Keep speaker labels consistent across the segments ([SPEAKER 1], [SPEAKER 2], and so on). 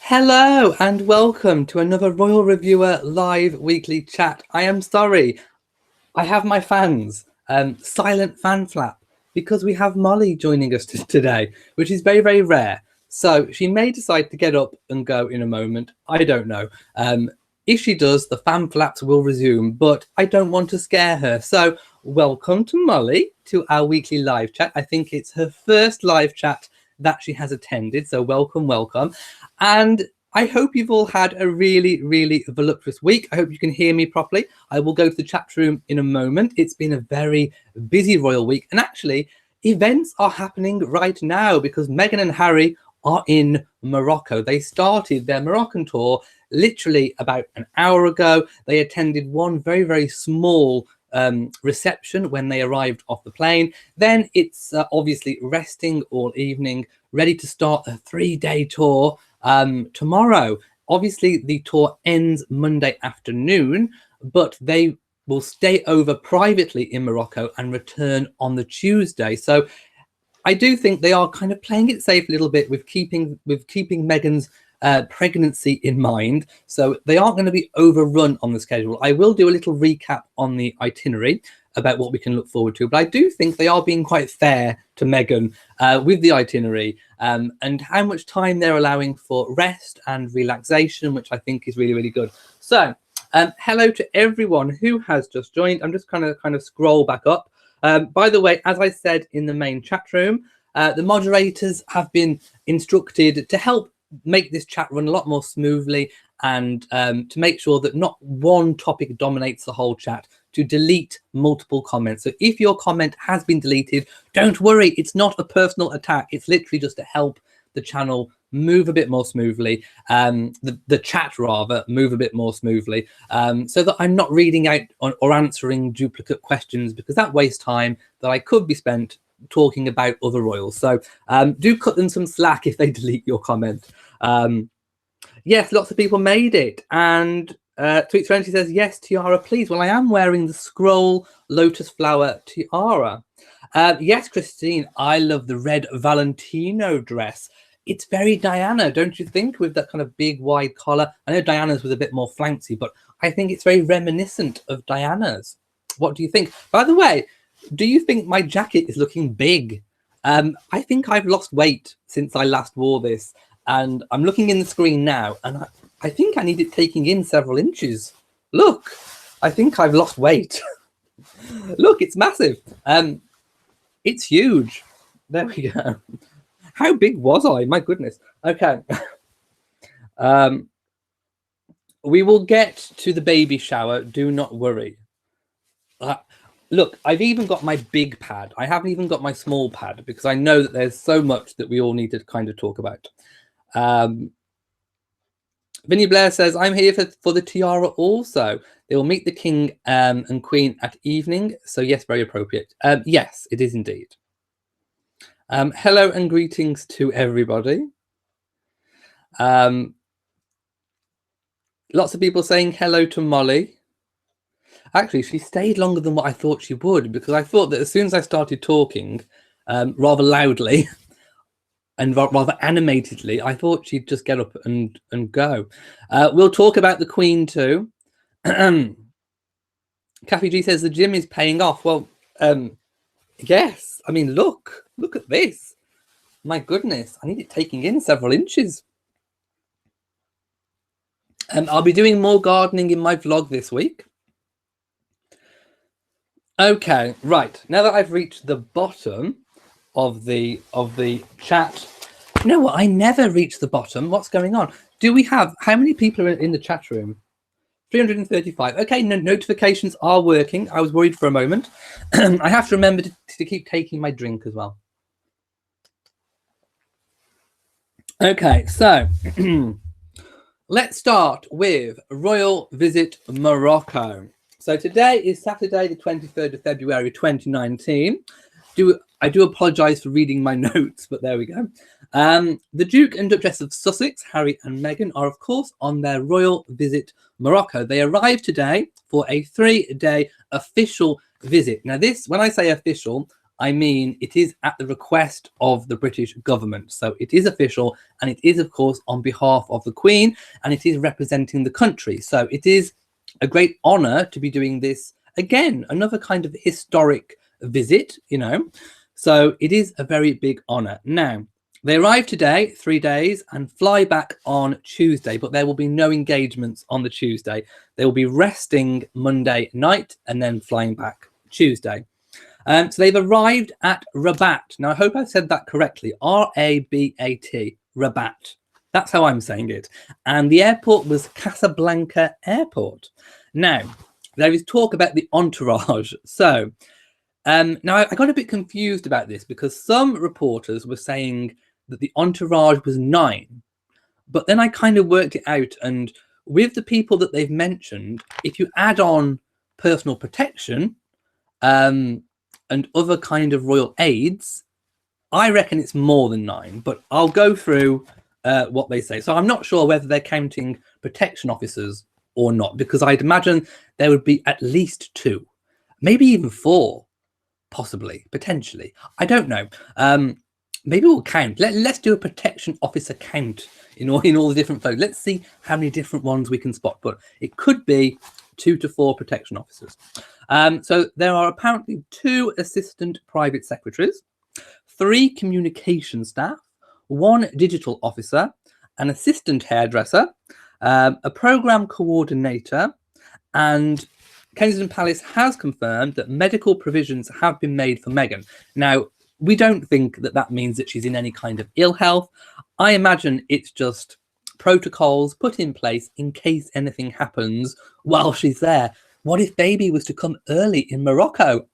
[SPEAKER 1] Hello and welcome to another Royal Reviewer live weekly chat. I am sorry, I have my fans silent fan flap because we have Molly joining us today, which is very, very rare. So she may decide to get up and go in a moment. I don't know. If she does, the fan flaps will resume, but I don't want to scare her. So welcome to Molly to our weekly live chat. I think it's her first live chat that she has attended. So welcome, welcome. And I hope you've all had a really, really voluptuous week. I hope you can hear me properly. I will go to the chat room in a moment. It's been a very busy royal week. And actually, events are happening right now because Meghan and Harry are in Morocco. They started their Moroccan tour literally about an hour ago. They attended one very, very small reception when they arrived off the plane. Then it's obviously resting all evening, ready to start a 3-day tour tomorrow. Obviously the tour ends Monday afternoon, but they will stay over privately in Morocco and return on the Tuesday. So I do think they are kind of playing it safe a little bit with keeping Meghan's pregnancy in mind. So they aren't going to be overrun on the schedule. I will do a little recap on the itinerary about what we can look forward to, but I do think they are being quite fair to Meghan with the itinerary and how much time they're allowing for rest and relaxation, which I think is really, really good. So hello to everyone who has just joined. I'm just kind of scroll back up. By the way, as I said in the main chat room, the moderators have been instructed to help make this chat run a lot more smoothly and to make sure that not one topic dominates the whole chat, to delete multiple comments. So if your comment has been deleted, don't worry, it's not a personal attack. It's literally just to help the channel move a bit more smoothly, the chat rather move a bit more smoothly, so that I'm not reading out or answering duplicate questions, because that wastes time that I could be spent talking about other royals. So do cut them some slack if they delete your comment. Yes, lots of people made it, and Tweet Serenity says yes, tiara please. Well, I am wearing the scroll lotus flower tiara. Yes, Christine, I love the red Valentino dress. It's very Diana, don't you think, with that kind of big wide collar? I know Diana's was a bit more flouncy, but I think it's very reminiscent of Diana's. What do you think? By the way, do you think my jacket is looking big? I think I've lost weight since I last wore this, and I'm looking in the screen now, and I think I need it taking in several inches. Look, I think I've lost weight. Look, it's massive. It's huge. There we go. How big was I? My goodness. Okay. We will get to the baby shower. Do not worry. Look, I've even got my big pad. I haven't even got my small pad because I know that there's so much that we all need to kind of talk about. Vinny Blair says, I'm here for the tiara also. They will meet the king and queen at evening. So yes, very appropriate. Yes, it is indeed. Hello and greetings to everybody. Lots of people saying hello to Molly. Actually, she stayed longer than what I thought she would, because I thought that as soon as I started talking rather loudly and rather animatedly, I thought she'd just get up and go. We'll talk about the Queen too. Kathy G says the gym is paying off. Well, yes. I mean, look at this. My goodness, I need it taking in several inches. I'll be doing more gardening in my vlog this week. Okay, right. Now that I've reached the bottom of the chat, you know what? I never reach the bottom. What's going on? Do we have, how many people are in the chat room? 335. Okay, no, notifications are working. I was worried for a moment. I have to remember to keep taking my drink as well. Okay, so let's start with Royal Visit Morocco. So today is Saturday, the 23rd of February, 2019. I do apologise for reading my notes, but there we go. The Duke and Duchess of Sussex, Harry and Meghan, are, of course, on their royal visit Morocco. They arrived today for a 3-day official visit. Now, this, when I say official, I mean it is at the request of the British government. So it is official, and it is, of course, on behalf of the Queen, and it is representing the country. So it is a great honour to be doing this again, another kind of historic visit, you know. So it is a very big honour. Now, they arrive today, 3 days, and fly back on Tuesday, but there will be no engagements on the Tuesday. They will be resting Monday night and then flying back Tuesday. So they've arrived at Rabat. Now, I hope I said that correctly. R-A-B-A-T, Rabat. That's how I'm saying it. And the airport was Casablanca Airport. Now, there is talk about the entourage. So now I got a bit confused about this because some reporters were saying that the entourage was 9. But then I kind of worked it out. And with the people that they've mentioned, if you add on personal protection and other kind of royal aides, I reckon it's more than 9. But I'll go through what they say. So I'm not sure whether they're counting protection officers or not, because I'd imagine there would be at least 2, maybe even 4, possibly, potentially. I don't know. Maybe we'll count. Let's do a protection officer count in all the different photos. Let's see how many different ones we can spot. But it could be 2 to 4 protection officers. So there are apparently 2 assistant private secretaries, 3 communication staff, 1 digital officer, an assistant hairdresser, a program coordinator, and Kensington Palace has confirmed that medical provisions have been made for Meghan. Now, we don't think that that means that she's in any kind of ill health. I imagine it's just protocols put in place in case anything happens while she's there. What if baby was to come early in Morocco?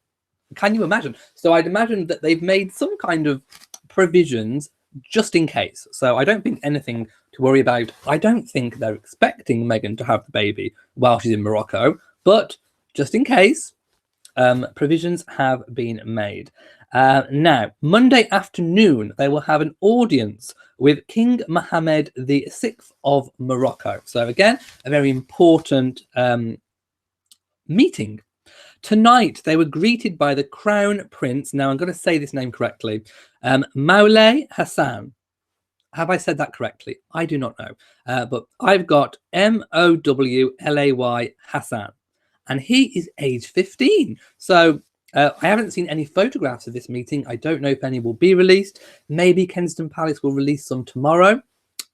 [SPEAKER 1] Can you imagine? So I'd imagine that they've made some kind of provisions just in case. So I don't think anything to worry about. I don't think they're expecting Meghan to have the baby while she's in Morocco, but just in case, provisions have been made. Now, Monday afternoon, they will have an audience with King Mohammed VI of Morocco. So again, a very important meeting. Tonight, they were greeted by the Crown Prince. Now, I'm going to say this name correctly. Moulay Hassan. Have I said that correctly? I do not know. But I've got Mowlay Hassan. And he is age 15. So I haven't seen any photographs of this meeting. I don't know if any will be released. Maybe Kensington Palace will release some tomorrow.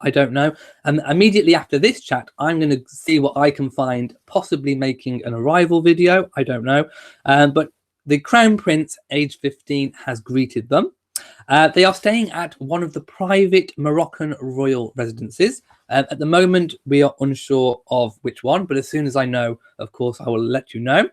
[SPEAKER 1] I don't know. And immediately after this chat, I'm going to see what I can find, possibly making an arrival video. I don't know. But the Crown Prince, age 15, has greeted them. They are staying at one of the private Moroccan royal residences. At the moment, we are unsure of which one, but as soon as I know, of course, I will let you know.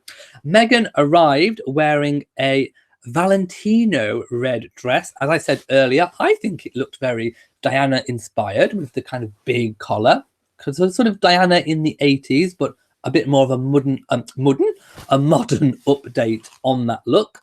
[SPEAKER 1] Meghan arrived wearing a Valentino red dress. As I said earlier, I think it looked very Diana inspired with the kind of big collar, because it's sort of Diana in the 80s, but a bit more of a modern update on that look,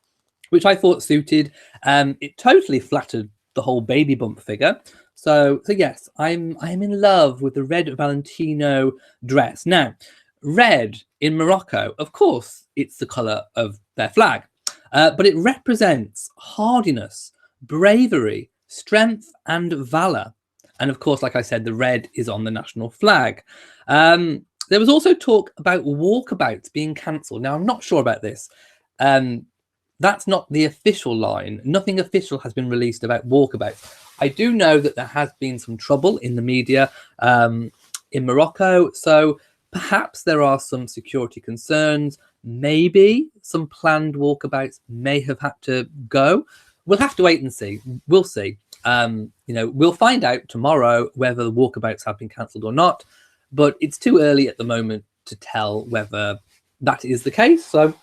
[SPEAKER 1] which I thought suited. It totally flattered the whole baby bump figure. So yes, I'm in love with the red Valentino dress. Now, red in Morocco, of course, it's the colour of their flag, but it represents hardiness, bravery, strength, and valour. And of course, like I said, the red is on the national flag. There was also talk about walkabouts being cancelled. Now, I'm not sure about this. That's not the official line. Nothing official has been released about walkabouts. I do know that there has been some trouble in the media in Morocco. So perhaps there are some security concerns. Maybe some planned walkabouts may have had to go. We'll have to wait and see. We'll see. We'll find out tomorrow whether the walkabouts have been cancelled or not. But it's too early at the moment to tell whether that is the case. So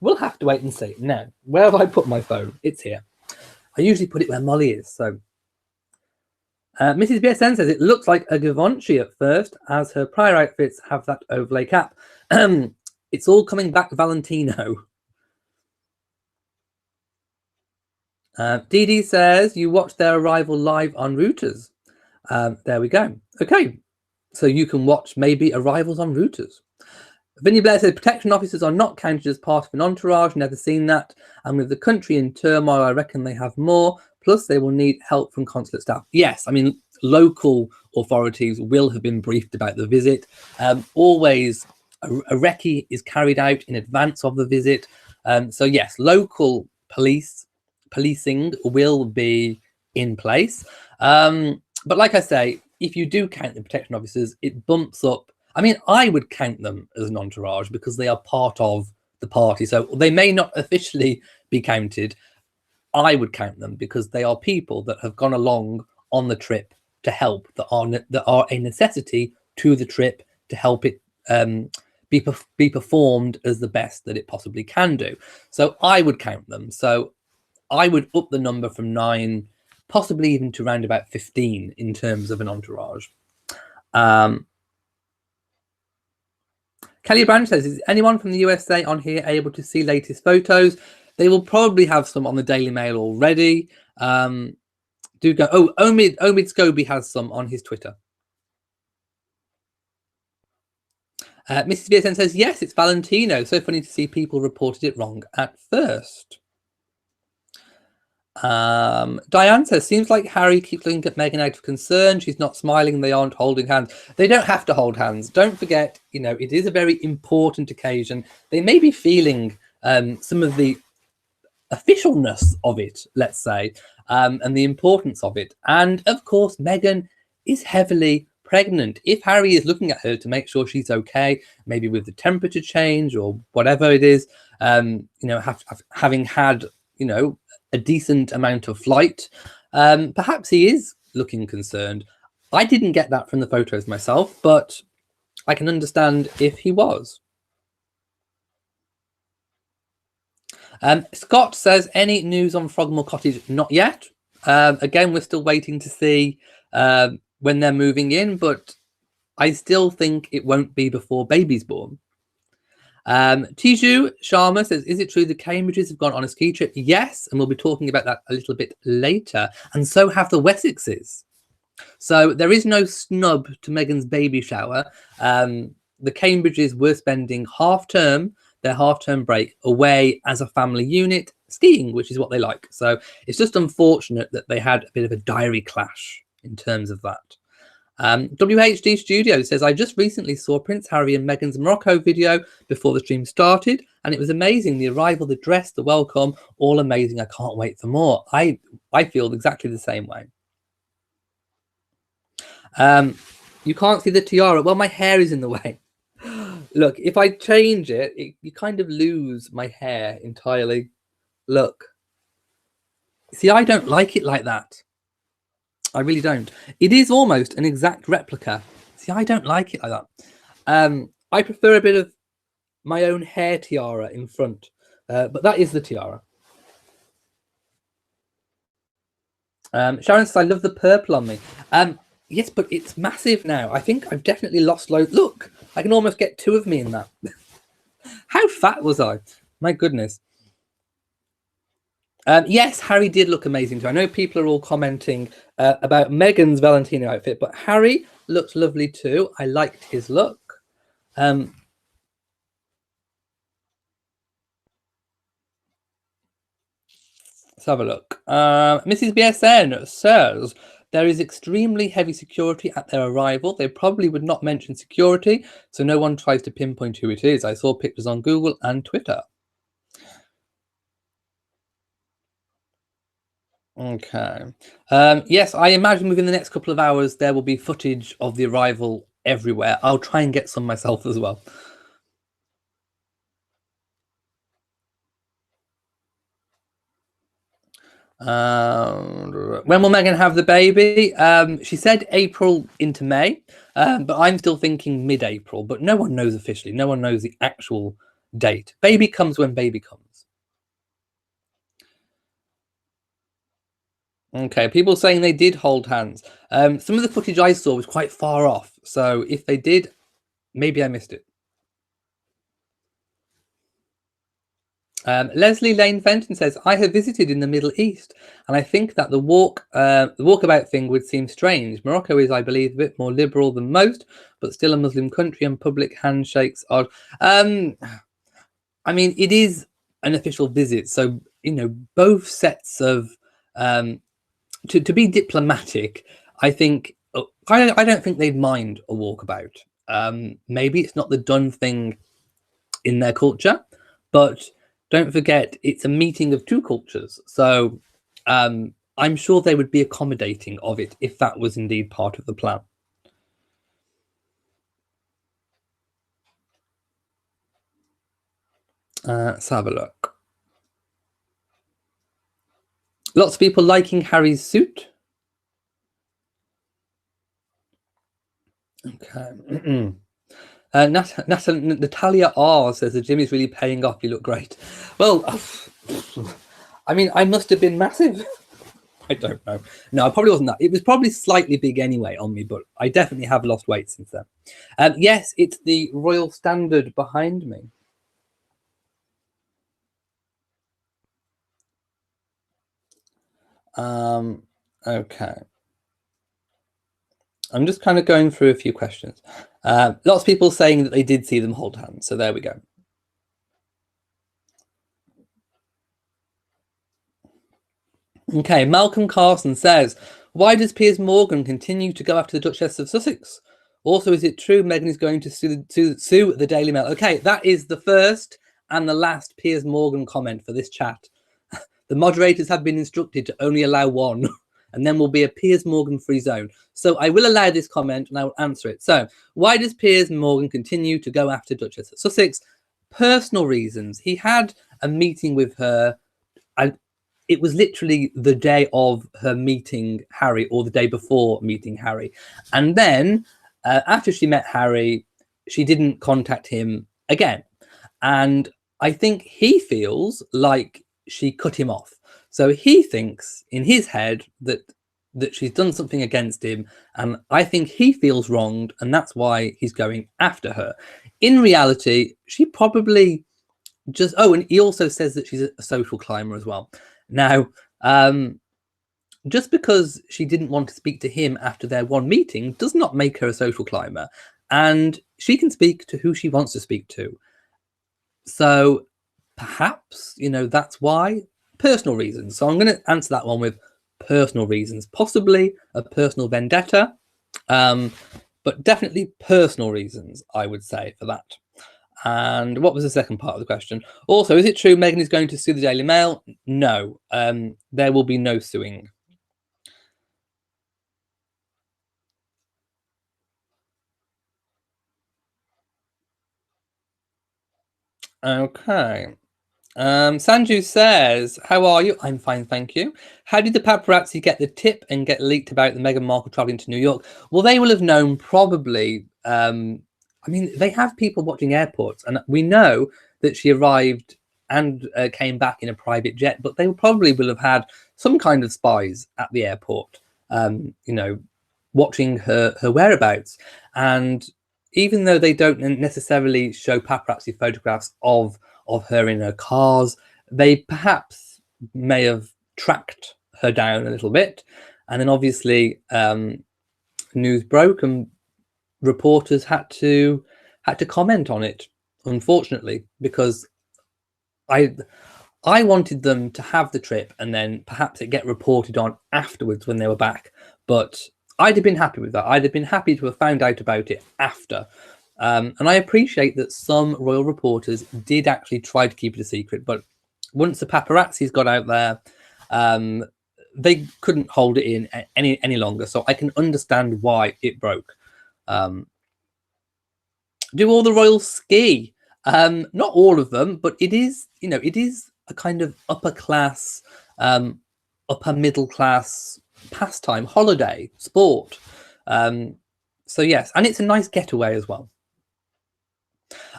[SPEAKER 1] we'll have to wait and see. Now, where have I put my phone? It's here. I usually put it where Molly is. So Mrs. BSN says it looks like a Givenchy at first, as her prior outfits have that overlay cap. It's all coming back Valentino. Dee Dee says you watched their arrival live on Reuters. There we go. Okay, so you can watch maybe arrivals on Reuters. Vinny Blair said protection officers are not counted as part of an entourage. Never seen that. And with the country in turmoil, I reckon they have more. Plus, they will need help from consulate staff. Yes, I mean, local authorities will have been briefed about the visit. Always, a recce is carried out in advance of the visit. So yes, local policing will be in place. But like I say, if you do count the protection officers, it bumps up. I mean, I would count them as an entourage because they are part of the party. So they may not officially be counted. I would count them because they are people that have gone along on the trip to help, that are a necessity to the trip to help it be performed as the best that it possibly can do. So I would count them. So I would up the number from 9, possibly even to around about 15 in terms of an entourage. Kelly Branch says, is anyone from the USA on here able to see latest photos? They will probably have some on the Daily Mail already. Do go. Oh, Omid Scobie has some on his Twitter. Mrs. BSN says, yes, it's Valentino. So funny to see people reported it wrong at first. Diane says, seems like Harry keeps looking at Meghan out of concern. She's not smiling. They aren't holding hands. They don't have to hold hands. Don't forget, you know, it is a very important occasion. They may be feeling some of the officialness of it, let's say, and the importance of it. And of course, Meghan is heavily pregnant. If Harry is looking at her to make sure she's okay, maybe with the temperature change or whatever it is, you know, having had, you know, a decent amount of flight, perhaps he is looking concerned. I didn't get that from the photos myself, but I can understand if he was. Scott says, any news on Frogmore Cottage? Not yet. Again, we're still waiting to see when they're moving in, but I still think it won't be before baby's born. Tiju Sharma says, is it true the Cambridges have gone on a ski trip? Yes, and we'll be talking about that a little bit later. And so have the Wessexes. So there is no snub to Meghan's baby shower. The Cambridges were spending their half-term break away as a family unit skiing, which is what they like. So it's just unfortunate that they had a bit of a diary clash in terms of that. WHD Studio says, I just recently saw Prince Harry and Meghan's Morocco video before the stream started, and it was amazing. The arrival, the dress, the welcome, all amazing. I can't wait for more. I feel exactly the same way. You can't see the tiara. Well, my hair is in the way. Look, if I change it, you kind of lose my hair entirely. Look. See, I don't like it like that. I really don't. It is almost an exact replica. See, I don't like it like that. I prefer a bit of my own hair tiara in front, but that is the tiara. Sharon says, I love the purple on me. Yes, but it's massive now. I think I've definitely lost loads. Look, I can almost get 2 of me in that. How fat was I? My goodness. Yes, Harry did look amazing too. I know people are all commenting about Meghan's Valentino outfit, but Harry looked lovely too. I liked his look. Let's have a look. Mrs. BSN says, there is extremely heavy security at their arrival. They probably would not mention security, so no one tries to pinpoint who it is. I saw pictures on Google and Twitter. Okay. Yes, I imagine within the next couple of hours there will be footage of the arrival everywhere. I'll try and get some myself as well. When will Meghan have the baby? She said April into May, but I'm still thinking mid-April, but no one knows officially. No one knows the actual date. Baby comes when baby comes. Okay, people saying they did hold hands. Some of the footage I saw was quite far off, so if they did, maybe I missed it. Leslie Lane Fenton says, I have visited in the Middle East, and I think that the walkabout thing would seem strange. Morocco is, I believe, a bit more liberal than most, but still a Muslim country, and public handshakes are... I mean, it is an official visit, so, you know, both sets of... to be diplomatic, I think... I don't think they'd mind a walkabout. Maybe it's not the done thing in their culture, but don't forget it's a meeting of two cultures, so I'm sure they would be accommodating of it if that was indeed part of the plan. Let's have a look. Lots of people liking Harry's suit. Okay. Natalia R says the gym is really paying off. You look great. Well, I mean, I must have been massive. I don't know. No, I probably wasn't that. It was probably slightly big anyway on me, but I definitely have lost weight since then. Yes, it's the Royal Standard behind me. Okay. I'm just kind of going through a few questions. Lots of people saying that they did see them hold hands, so there we go. Okay, Malcolm Carson says, why does Piers Morgan continue to go after the Duchess of Sussex? Also, is it true Meghan is going to sue the Daily Mail? Okay, that is the first and the last Piers Morgan comment for this chat. The moderators have been instructed to only allow one, and then will be a Piers Morgan free zone. So I will allow this comment and I will answer it. So why does Piers Morgan continue to go after Duchess of Sussex? Personal reasons. He had a meeting with her, and it was literally the day of her meeting Harry, or the day before meeting Harry. And then after she met Harry, she didn't contact him again. And I think he feels like she cut him off. So he thinks in his head that she's done something against him. And I think he feels wronged. And that's why he's going after her. In reality, she probably just... Oh, and he also says that she's a social climber as well. Now, just because she didn't want to speak to him after their one meeting does not make her a social climber, and she can speak to who she wants to speak to. So perhaps, you know, that's why. Personal reasons. So I'm going to answer that one with personal reasons, possibly a personal vendetta, but definitely personal reasons, I would say, for that. And what was the second part of the question? Also, is it true Meghan is going to sue the Daily Mail? No, there will be no suing. Okay. Sanju says, how are you? I'm fine, thank you. How did the paparazzi get the tip and get leaked about the Meghan Markle traveling to New York? Well, they will have known probably. I mean, they have people watching airports, and we know that she arrived and came back in a private jet, but they probably will have had some kind of spies at the airport, you know, watching her whereabouts. And even though they don't necessarily show paparazzi photographs of her in her cars, they perhaps may have tracked her down a little bit. And then obviously news broke and reporters had to comment on it, unfortunately, because I wanted them to have the trip and then perhaps it get reported on afterwards when they were back. But I'd have been happy with that. I'd have been happy to have found out about it after. And I appreciate that some royal reporters did actually try to keep it a secret, but once the paparazzis got out there, they couldn't hold it in any longer. So I can understand why it broke. Do all the royals ski? Not all of them, but it is, you know, it is a kind of upper class, upper middle class pastime, holiday, sport. So yes, and it's a nice getaway as well.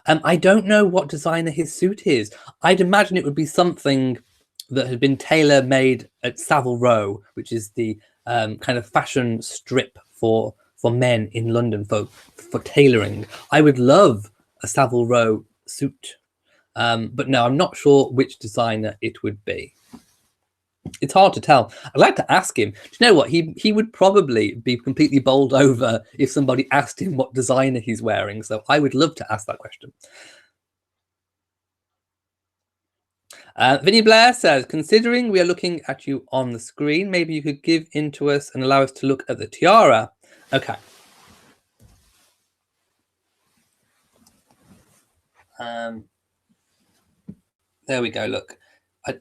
[SPEAKER 1] I don't know what designer his suit is. I'd imagine it would be something that had been tailor-made at Savile Row, which is the kind of fashion strip for men in London for tailoring. I would love a Savile Row suit. But no, I'm not sure which designer it would be. It's hard to tell. I'd like to ask him. Do you know what? He would probably be completely bowled over if somebody asked him what designer he's wearing. So I would love to ask that question. Vinny Blair says, considering we are looking at you on the screen, maybe you could give in to us and allow us to look at the tiara. Okay. There we go. Look,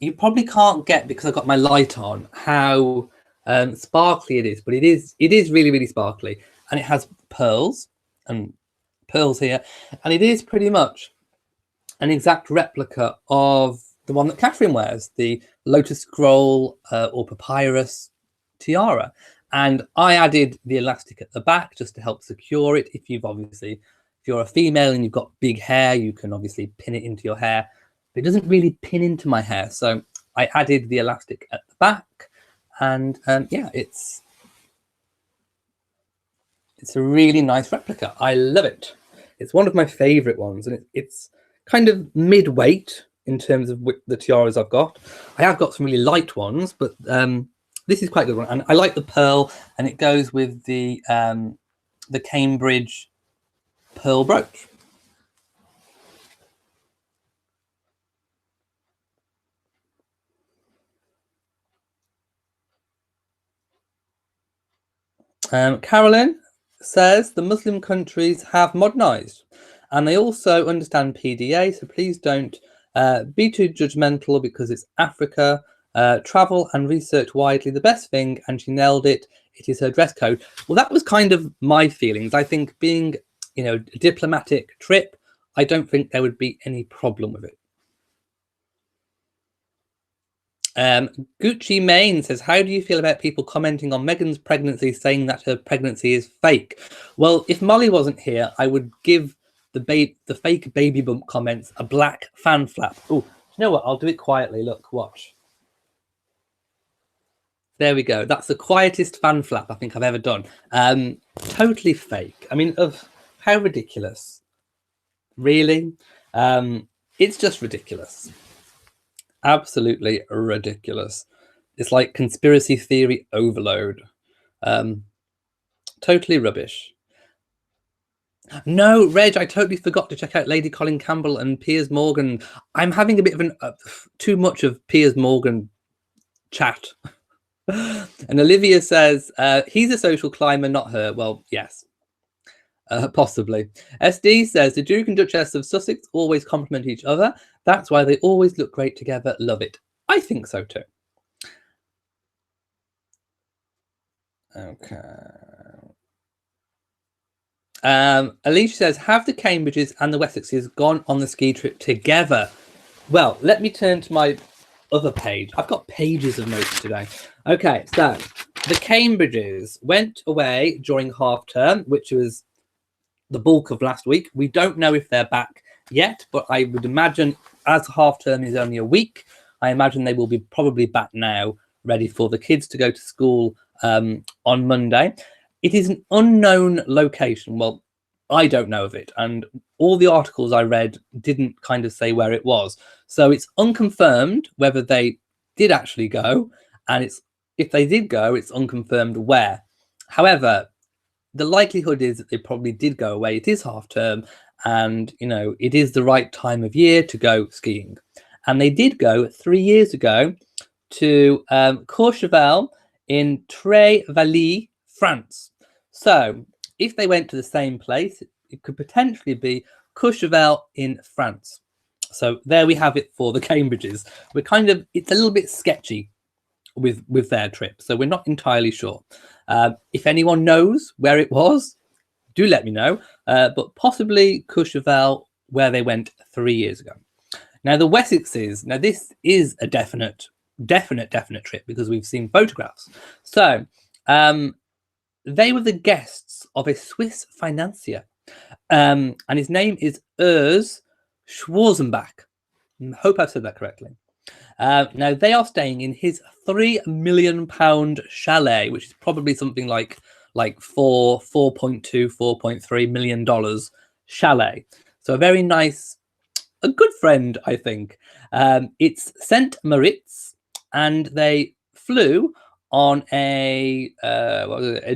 [SPEAKER 1] you probably can't get, because I've got my light on, how sparkly it is, but it is really, really sparkly, and it has pearls here, and it is pretty much an exact replica of the one that Catherine wears, the lotus scroll or papyrus tiara. And I added the elastic at the back just to help secure it. If you're a female and you've got big hair, you can obviously pin it into your hair. But it doesn't really pin into my hair, so I added the elastic at the back, and yeah, it's a really nice replica. I love it. It's one of my favorite ones, and it's kind of mid-weight in terms of the tiaras I've got. I have got some really light ones, but this is quite a good one, and I like the pearl, and it goes with the Cambridge pearl brooch. Carolyn says the Muslim countries have modernized and they also understand PDA, so please don't be too judgmental because it's Africa. Travel and research widely the best thing, and she nailed it. It is her dress code. Well, that was kind of my feelings. I think being, a diplomatic trip, I don't think there would be any problem with it. Gucci Main says, how do you feel about people commenting on Meghan's pregnancy, saying that her pregnancy is fake? Well, if Molly wasn't here, I would give the fake baby bump comments a black fan flap. Oh, you know what? I'll do it quietly. Look, watch. There we go. That's the quietest fan flap I think I've ever done. Totally fake. I mean, how ridiculous. Really? It's just ridiculous. Absolutely ridiculous. It's like conspiracy theory overload. Totally rubbish. No, Reg, I totally forgot to check out Lady Colin Campbell and Piers Morgan. I'm having a bit of too much of Piers Morgan chat. And Olivia says, he's a social climber, not her. Well, yes. Possibly. SD says, the Duke and Duchess of Sussex always compliment each other. That's why they always look great together. Love it. I think so too. Okay. Alicia says, have the Cambridges and the Wessexes gone on the ski trip together? Well, let me turn to my other page. I've got pages of notes today. Okay, so the Cambridges went away during half term, which was the bulk of last week. We don't know if they're back yet, but I would imagine, as half term is only a week, I imagine they will be probably back now, ready for the kids to go to school on Monday. It is an unknown location. Well, I don't know of it, and all the articles I read didn't kind of say where it was. So it's unconfirmed whether they did actually go, and if they did go, it's unconfirmed where. However, the likelihood is that they probably did go away. It is half term, and it is the right time of year to go skiing. And they did go 3 years ago to Courchevel in Tré-Valais, France. So if they went to the same place, it could potentially be Courchevel in France. So there we have it for the Cambridges. It's a little bit sketchy with their trip, so we're not entirely sure. If anyone knows where it was, do let me know, but possibly Courchevel, where they went 3 years ago. Now the Wessexes, now this is a definite trip because we've seen photographs. So they were the guests of a Swiss financier, and his name is Urs Schwarzenbach. I hope I've said that correctly. Now they are staying in his £3 million chalet, which is probably something like $4.3 million chalet. So a very nice a good friend, I think. It's Saint Moritz, and they flew on a what was it, a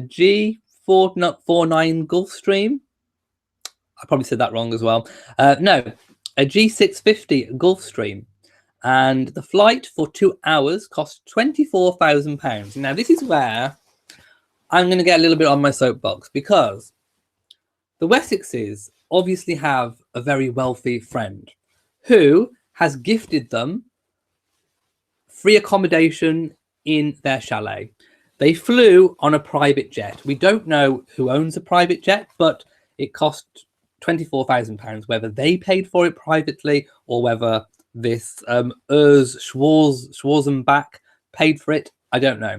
[SPEAKER 1] G449 Gulfstream. I probably said that wrong as well. No, a G650 Gulfstream, and the flight for 2 hours cost £24,000. Now, this is where I'm going to get a little bit on my soapbox, because the Wessexes obviously have a very wealthy friend who has gifted them free accommodation in their chalet. They flew on a private jet. We don't know who owns a private jet, but it cost £24,000, whether they paid for it privately or whether this Schwarzenbach paid for it, I don't know.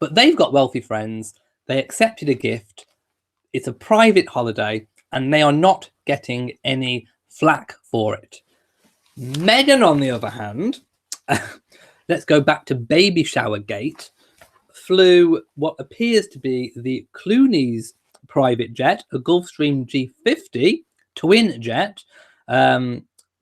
[SPEAKER 1] But they've got wealthy friends. They accepted a gift. It's a private holiday, and they are not getting any flack for it. Meghan, on the other hand, let's go back to baby shower gate, flew what appears to be the Clooneys private jet, a Gulfstream G50 twin jet,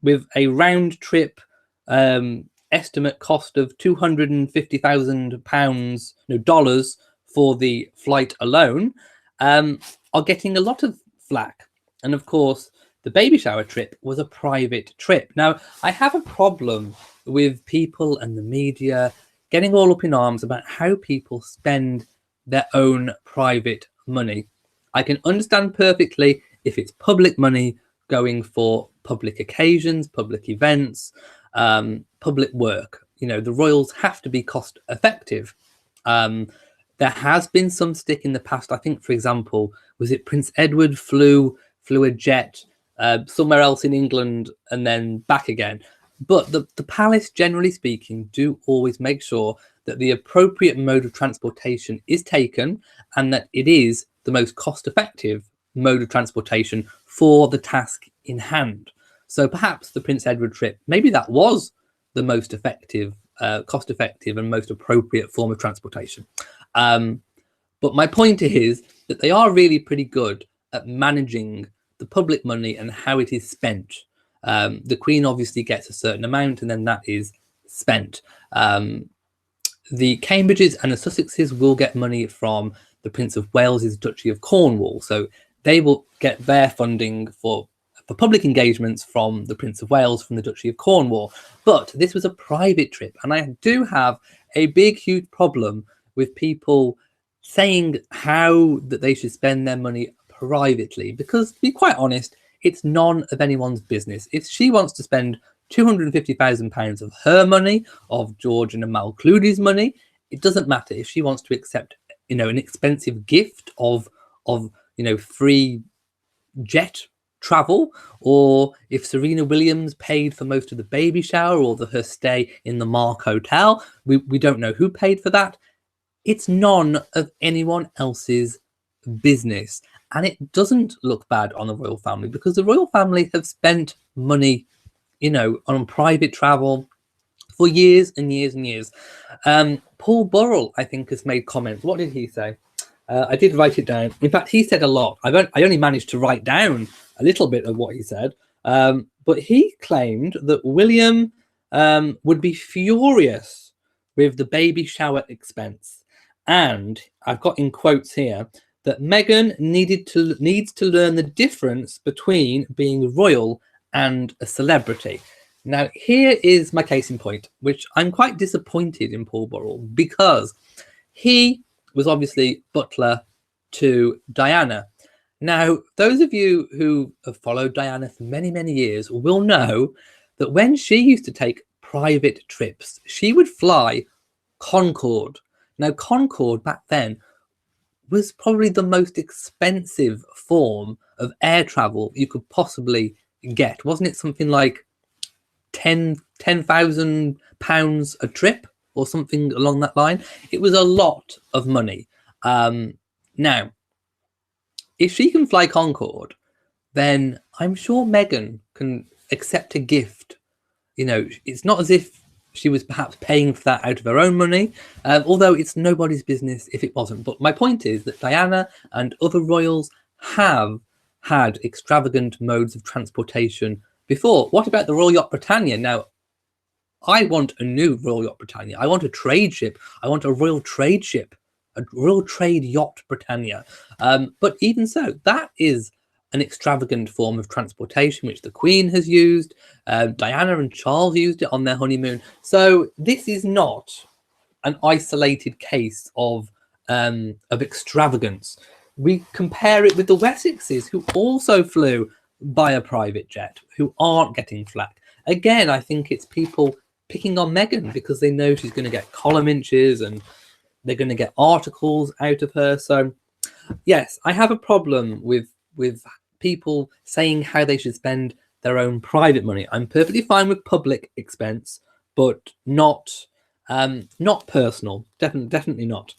[SPEAKER 1] with a round trip estimate cost of $250,000 for the flight alone, are getting a lot of flack. And of course, the baby shower trip was a private trip. Now, I have a problem with people and the media getting all up in arms about how people spend their own private money. I can understand perfectly if it's public money going for public occasions, public events, public work. You know, the royals have to be cost effective. There has been some stick in the past. I think, for example, was it Prince Edward flew a jet somewhere else in England and then back again. But the palace, generally speaking, do always make sure that the appropriate mode of transportation is taken and that it is the most cost-effective mode of transportation for the task in hand. So perhaps the Prince Edward trip, maybe that was the most effective, cost-effective and most appropriate form of transportation. But my point is that they are really pretty good at managing the public money and how it is spent. The Queen obviously gets a certain amount and then that is spent. The Cambridges and the Sussexes will get money from the Prince of Wales's Duchy of Cornwall. So they will get their funding for public engagements from the Prince of Wales, from the Duchy of Cornwall. But this was a private trip. And I do have a big, huge problem with people saying how that they should spend their money privately, because to be quite honest, it's none of anyone's business. If she wants to spend £250,000 of her money, of George and Amal Clooney's money, it doesn't matter. If she wants to accept, you know, an expensive gift of you know, free jet travel, or if Serena Williams paid for most of the baby shower or her stay in the Mark Hotel, we don't know who paid for that. It's none of anyone else's business. And it doesn't look bad on the royal family, because the royal family have spent money, you know, on private travel for years and years and years. Paul Burrell, I think, has made comments. What did he say? I did write it down. In fact, he said a lot. I only managed to write down a little bit of what he said. But he claimed that William would be furious with the baby shower expense. And I've got in quotes here that Meghan needs to learn the difference between being royal and a celebrity. Now, here is my case in point, which I'm quite disappointed in Paul Burrell, because he was obviously butler to Diana. Now, those of you who have followed Diana for many, many years will know that when she used to take private trips, she would fly Concorde. Now, Concorde back then was probably the most expensive form of air travel you could possibly get. Wasn't it something like £10,000 a trip or something along that line? It was a lot of money. Now, if she can fly Concorde, then I'm sure Meghan can accept a gift. You know, it's not as if she was perhaps paying for that out of her own money, although it's nobody's business if it wasn't. But my point is that Diana and other royals have had extravagant modes of transportation before. What about the Royal Yacht Britannia? Now, I want a new Royal Yacht Britannia. I want a trade ship. I want a royal trade ship, a royal trade yacht Britannia. But even so, that is an extravagant form of transportation, which the Queen has used. Diana and Charles used it on their honeymoon. So this is not an isolated case of extravagance. We compare it with the Wessexes, who also flew by a private jet, who aren't getting flack. Again, I think it's people picking on Meghan because they know she's going to get column inches and they're going to get articles out of her. So yes, I have a problem with people saying how they should spend their own private money. I'm perfectly fine with public expense, but not personal. Definitely not.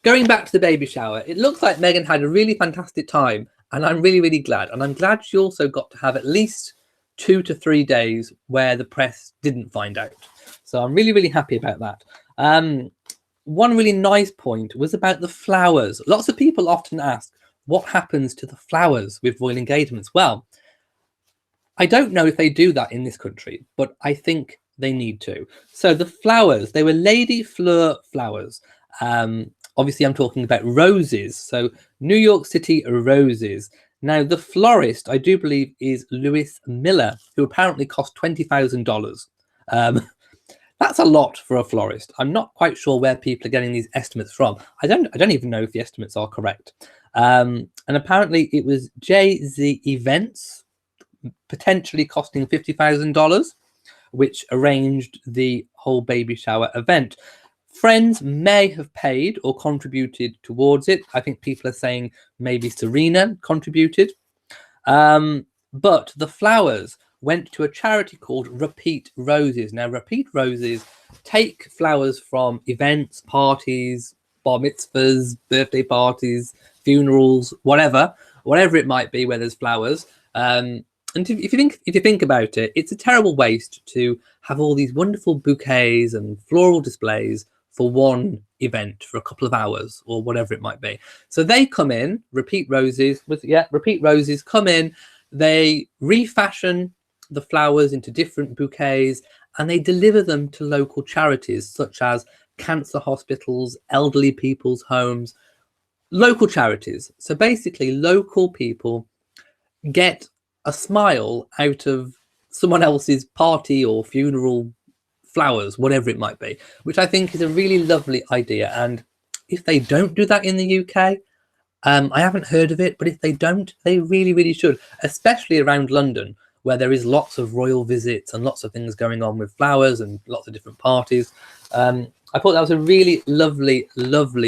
[SPEAKER 1] Going back to the baby shower, it looks like Meghan had a really fantastic time, and I'm really glad. And I'm glad she also got to have at least 2 to 3 days where the press didn't find out. So I'm really happy about that. One really nice point was about the flowers. Lots of people often ask, what happens to the flowers with royal engagements? Well, I don't know if they do that in this country, but I think they need to. So the flowers, they were Lady Fleur flowers. Obviously, I'm talking about roses. So New York City roses. Now, the florist, I do believe, is Louis Miller, who apparently cost $20,000. That's a lot for a florist. I'm not quite sure where people are getting these estimates from. I don't even know if the estimates are correct. And apparently, it was Jay-Z Events, potentially costing $50,000, which arranged the whole baby shower event. Friends may have paid or contributed towards it. I think people are saying maybe Serena contributed. But the flowers went to a charity called Repeat Roses. Now, Repeat Roses take flowers from events, parties, bar mitzvahs, birthday parties, funerals, whatever it might be where there's flowers. And if you think about it, it's a terrible waste to have all these wonderful bouquets and floral displays for one event for a couple of hours or whatever it might be. So they come in, Repeat Roses come in, they refashion the flowers into different bouquets and they deliver them to local charities such as cancer hospitals, elderly people's homes, local charities. So basically local people get a smile out of someone else's party or funeral flowers, whatever it might be, which I think is a really lovely idea. And if they don't do that in the UK, I haven't heard of it, but if they don't, they really should, especially around London, where there is lots of royal visits and lots of things going on with flowers and lots of different parties. I thought that was a really lovely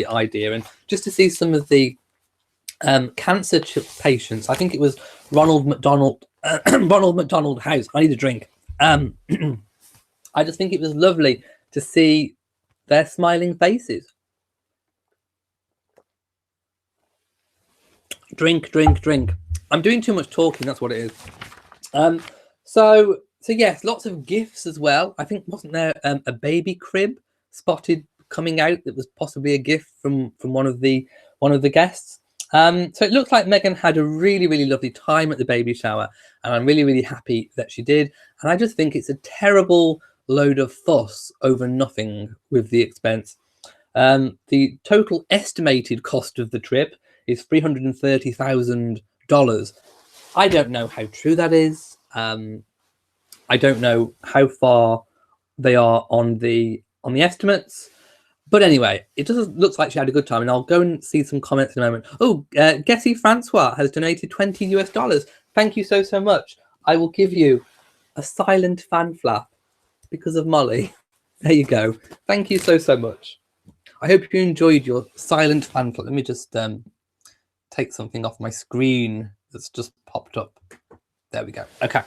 [SPEAKER 1] idea. And just to see some of the cancer patients, I think it was Ronald McDonald House. I need a drink. I just think it was lovely to see their smiling faces. Drink. I'm doing too much talking, that's what it is. So yes, lots of gifts as well. I think, wasn't there a baby crib spotted coming out that was possibly a gift from one of the guests? So it looks like Meghan had a really lovely time at the baby shower, and I'm really happy that she did. And I just think it's a terrible load of fuss over nothing with the expense. The total estimated cost of the trip is $330,000. I don't know how true that is. I don't know how far they are on the estimates. But anyway, it just looks like she had a good time, and I'll go and see some comments in a moment. Oh, Getty Francois has donated $20. Thank you so much. I will give you a silent fan flap because of Molly. There you go. Thank you so much. I hope you enjoyed your silent fan flap. Let me just take something off my screen that's just popped up. There we go. Okay.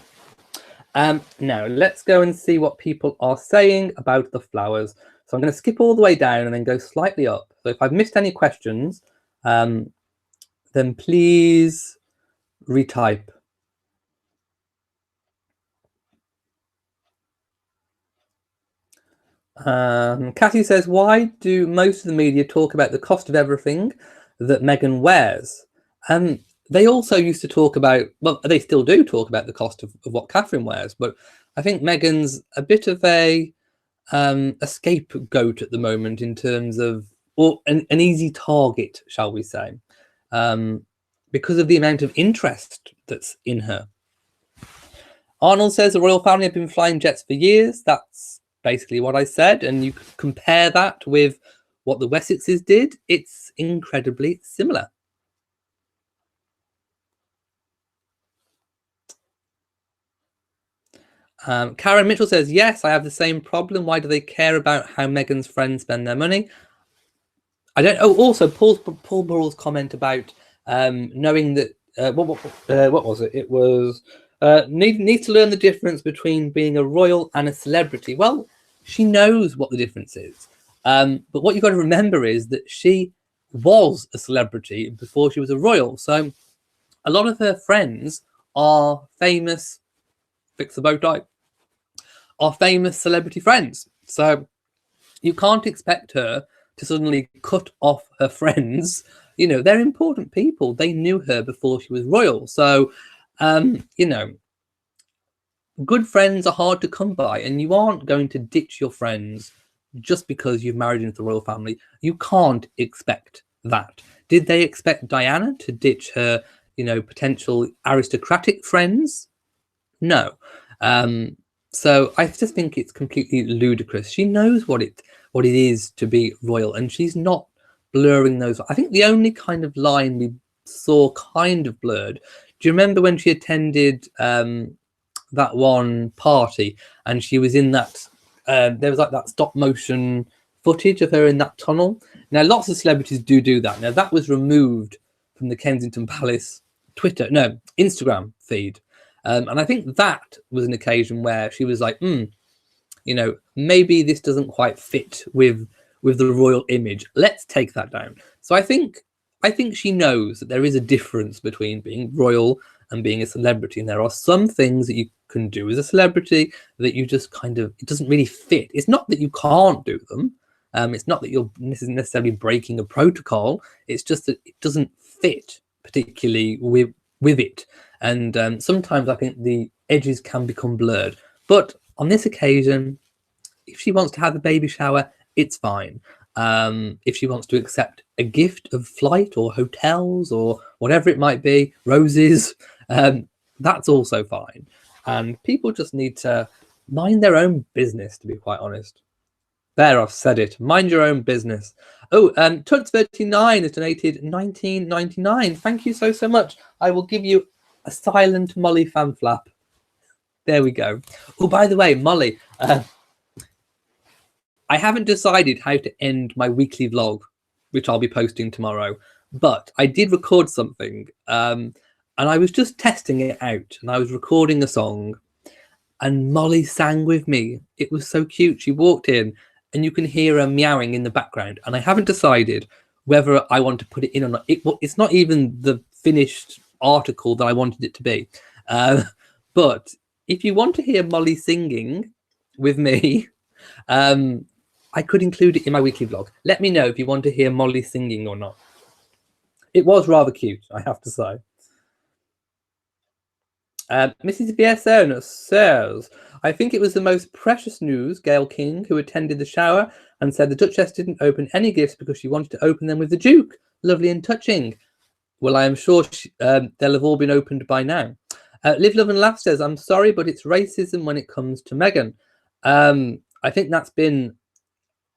[SPEAKER 1] Now let's go and see what people are saying about the flowers. So I'm going to skip all the way down and then go slightly up. So if I've missed any questions, then please retype. Cassie says, why do most of the media talk about the cost of everything that Meghan wears? they also used to talk about, well, they still do talk about the cost of what Catherine wears, but I think Meghan's a bit of a scapegoat at the moment in terms of, or an easy target, shall we say, because of the amount of interest that's in her. Arnold says the royal family have been flying jets for years. That's basically what I said, and you compare that with what the Wessexes did, it's incredibly similar. Karen Mitchell says, yes, I have the same problem. Why do they care about how Meghan's friends spend their money? I don't. Oh, also Paul Burrell's comment about knowing that what was it? It was need to learn the difference between being a royal and a celebrity. Well, she knows what the difference is, but what you've got to remember is that she was a celebrity before she was a royal. So a lot of her friends are famous. Fix the bow tie. Are famous celebrity friends. So you can't expect her to suddenly cut off her friends. You know, they're important people. They knew her before she was royal. So, you know, good friends are hard to come by, and you aren't going to ditch your friends just because you've married into the royal family. You can't expect that. Did they expect Diana to ditch her, you know, potential aristocratic friends? No. So I just think it's completely ludicrous. She knows what it is to be royal, and she's not blurring those. I think the only kind of line we saw kind of blurred. Do you remember when she attended that one party and she was in that? There was like that stop motion footage of her in that tunnel. Now, lots of celebrities do that. Now, that was removed from the Kensington Palace Instagram feed. And I think that was an occasion where she was like, you know, maybe this doesn't quite fit with the royal image. Let's take that down. So I think she knows that there is a difference between being royal and being a celebrity. And there are some things that you can do as a celebrity that you just it doesn't really fit. It's not that you can't do them. It's not that you're necessarily breaking a protocol. It's just that it doesn't fit particularly with it. And sometimes I think the edges can become blurred. But on this occasion, if she wants to have a baby shower, it's fine. If she wants to accept a gift of flight or hotels or whatever it might be, roses, that's also fine. And people just need to mind their own business, to be quite honest. There, I've said it. Mind your own business. Oh, Tuts39 has donated $19.99. Thank you so much. I will give you a silent Molly fan flap. There we go. Oh, by the way, Molly, I haven't decided how to end my weekly vlog, which I'll be posting tomorrow, but I did record something, and I was just testing it out, and I was recording a song, and Molly sang with me. It was so cute. She walked in, and you can hear her meowing in the background, and I haven't decided whether I want to put it in or not. It's not even the finished article that I wanted it to be, but if you want to hear Molly singing with me, I could include it in my weekly vlog. Let me know if you want to hear Molly singing or not. It was rather cute, I have to say. Mrs. BSN says, I think it was the most precious news, Gail King, who attended the shower and said the Duchess didn't open any gifts because she wanted to open them with the Duke. Lovely and touching. Well, I am sure they'll have all been opened by now. Live, Love and Laugh says, I'm sorry, but it's racism when it comes to Meghan. I think that's been,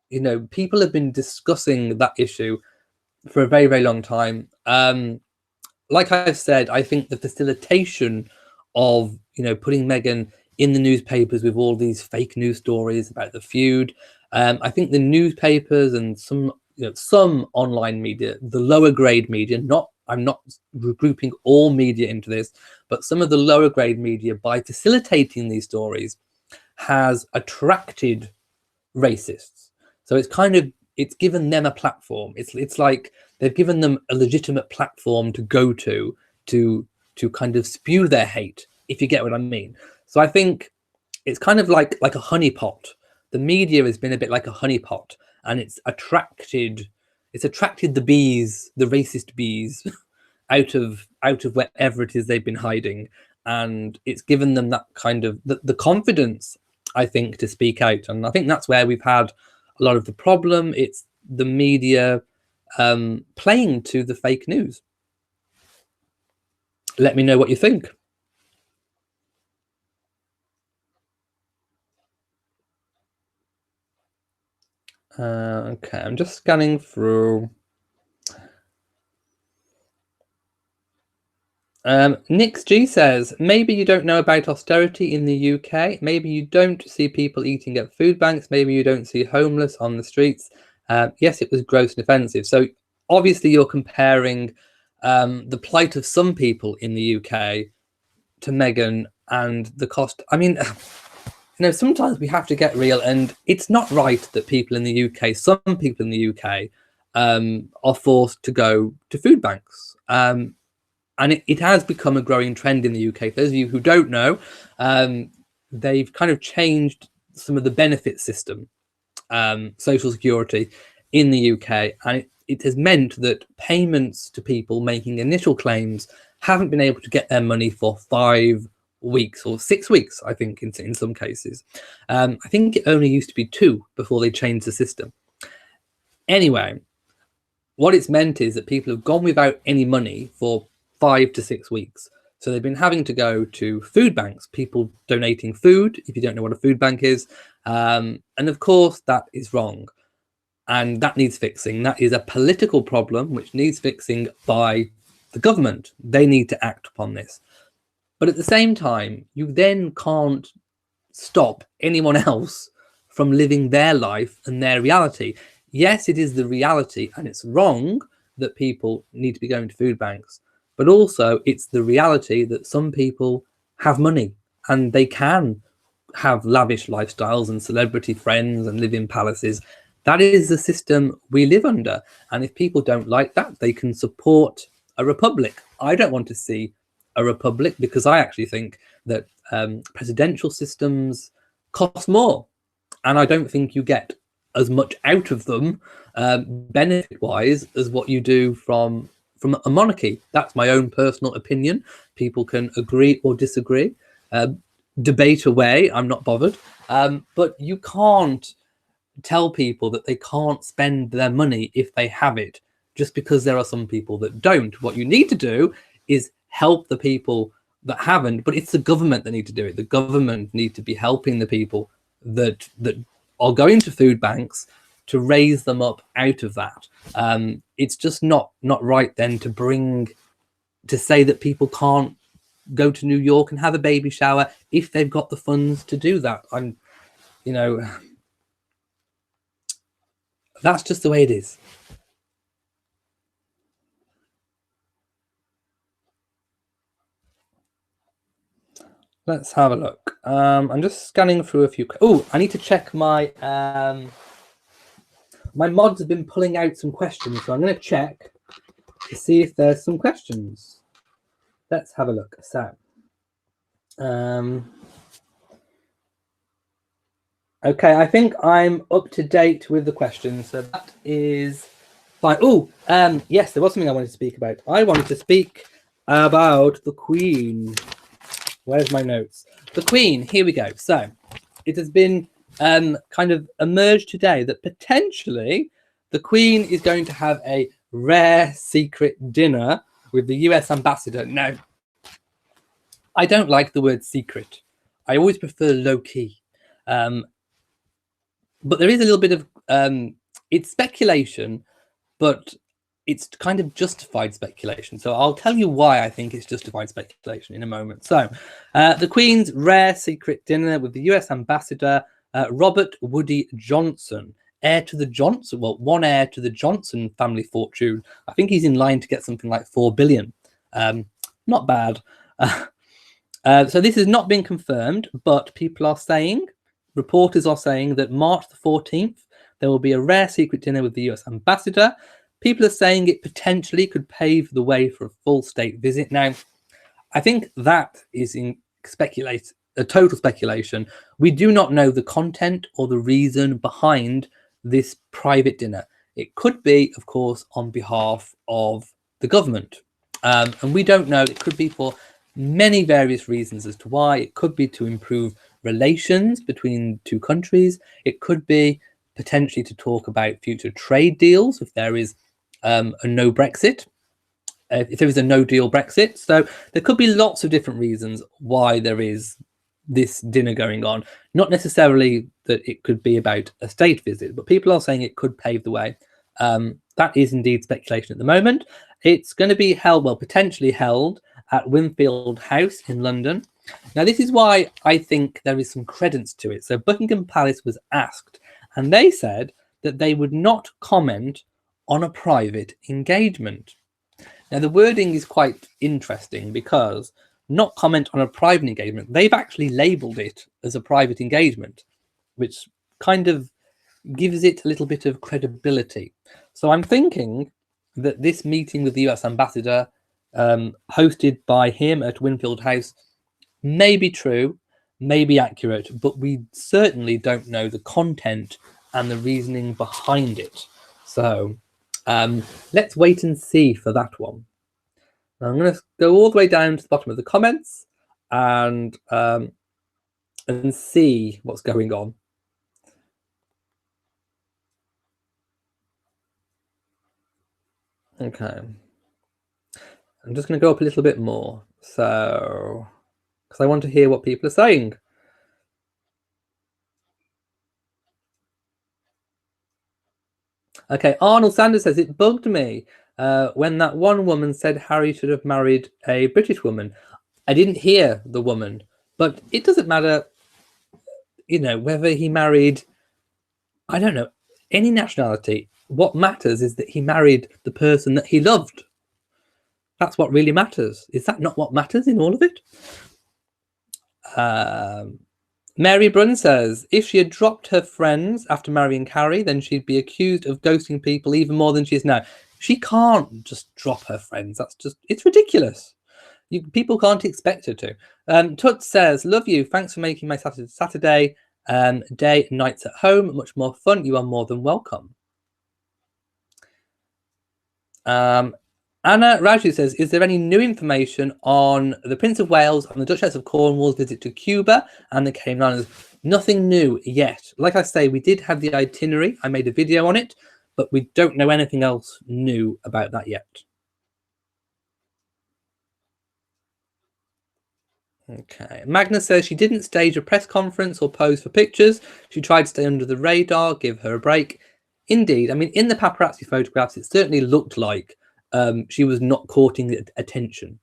[SPEAKER 1] you know, people have been discussing that issue for a very, very long time. Like I've said, I think the facilitation of, you know, putting Meghan in the newspapers with all these fake news stories about the feud. I think the newspapers and some online media, the lower grade media, I'm not grouping all media into this, but some of the lower grade media, by facilitating these stories, has attracted racists. So it's given them a platform. It's like they've given them a legitimate platform to go to kind of spew their hate, if you get what I mean. So I think it's kind of like a honeypot. The media has been a bit like a honeypot, and it's attracted the bees, the racist bees, out of wherever it is they've been hiding, and it's given them that kind of the confidence, I think, to speak out. And I think that's where we've had a lot of the problem. It's the media playing to the fake news. Let me know what you think. Okay, I'm just scanning through. Nix G says, maybe you don't know about austerity in the UK. Maybe you don't see people eating at food banks. Maybe you don't see homeless on the streets. Yes, it was gross and offensive. So obviously you're comparing the plight of some people in the UK to Meghan and the cost. I mean, sometimes we have to get real, and it's not right that people in the UK, some people in the UK, are forced to go to food banks. And it has become a growing trend in the UK. For those of you who don't know, they've kind of changed some of the benefit system, social security in the UK, and it has meant that payments to people making initial claims haven't been able to get their money for 5 weeks or 6 weeks, I think, in some cases. I think it only used to be 2 before they changed the system. Anyway, what it's meant is that people have gone without any money for 5 to 6 weeks. So they've been having to go to food banks, people donating food, if you don't know what a food bank is. And of course, that is wrong. And that needs fixing. That is a political problem which needs fixing by the government. They need to act upon this. But at the same time, you then can't stop anyone else from living their life and their reality. Yes, it is the reality, and it's wrong that people need to be going to food banks. But also, it's the reality that some people have money and they can have lavish lifestyles and celebrity friends and live in palaces. That is the system we live under. And if people don't like that, they can support a republic. I don't want to see a republic because I actually think that presidential systems cost more. And I don't think you get as much out of them benefit-wise as what you do from a monarchy. That's my own personal opinion. People can agree or disagree, debate away, I'm not bothered. But you can't tell people that they can't spend their money if they have it, just because there are some people that don't. What you need to do is help the people that haven't, but it's the government that need to do it. The government need to be helping the people that are going to food banks to raise them up out of that. It's just not right then to say that people can't go to New York and have a baby shower if they've got the funds to do that. That's just the way it is. Let's have a look. I'm just scanning through a few. Oh, I need to check my my mods have been pulling out some questions, so I'm going to check to see if there's some questions. Let's have a look. So, okay, I think I'm up to date with the questions, so that is fine. Oh, yes, there was something I wanted to speak about. I wanted to speak about the Queen. Where's my notes? The Queen, here we go. So it has been kind of emerged today that potentially the Queen is going to have a rare secret dinner with the US ambassador. Now, I don't like the word secret. I always prefer low-key. But there is a little bit of, it's speculation, but it's kind of justified speculation. So I'll tell you why I think it's justified speculation in a moment. So the Queen's rare secret dinner with the US ambassador, Robert Woody Johnson, heir to the Johnson, well, one heir to the Johnson family fortune. I think he's in line to get something like 4 billion. Not bad. So this has not been confirmed, but people are saying, reporters are saying that March the 14th, there will be a rare secret dinner with the US ambassador. People are saying it potentially could pave the way for a full state visit. Now, I think that is a total speculation. We do not know the content or the reason behind this private dinner. It could be, of course, on behalf of the government. And we don't know. It could be for many various reasons as to why. It could be to improve relations between two countries. It could be potentially to talk about future trade deals if there is a no Brexit, if there is a no deal Brexit. So there could be lots of different reasons why there is this dinner going on. Not necessarily that it could be about a state visit, but people are saying it could pave the way. That is indeed speculation at the moment. It's going to be held, well, potentially held at Winfield House in London. Now, this is why I think there is some credence to it. So Buckingham Palace was asked, and they said that they would not comment on a private engagement. Now, the wording is quite interesting because not comment on a private engagement, they've actually labelled it as a private engagement, which kind of gives it a little bit of credibility. So I'm thinking that this meeting with the US ambassador, hosted by him at Winfield House, may be true, may be accurate, but we certainly don't know the content and the reasoning behind it. So let's wait and see for that one. Now I'm going to go all the way down to the bottom of the comments and see what's going on. Okay, I'm just going to go up a little bit more, so because I want to hear what people are saying. Okay, Arnold Sanders says it bugged me when that one woman said Harry should have married a British woman. I didn't hear the woman, but it doesn't matter, you know, whether he married, I don't know, any nationality. What matters is that he married the person that he loved. That's what really matters. Is that not what matters in all of it? Mary Brunn says, if she had dropped her friends after marrying Harry, then she'd be accused of ghosting people even more than she is now. She can't just drop her friends. That's just, it's ridiculous. People can't expect her to. Tut says, love you. Thanks for making my Saturday day and nights at home much more fun. You are more than welcome. Anna Raju says, is there any new information on the Prince of Wales and the Duchess of Cornwall's visit to Cuba and the Cayman Islands? Nothing new yet. Like I say, we did have the itinerary. I made a video on it, but we don't know anything else new about that yet. Okay. Magna says she didn't stage a press conference or pose for pictures. She tried to stay under the radar, give her a break. Indeed. I mean, in the paparazzi photographs, it certainly looked like she was not courting attention.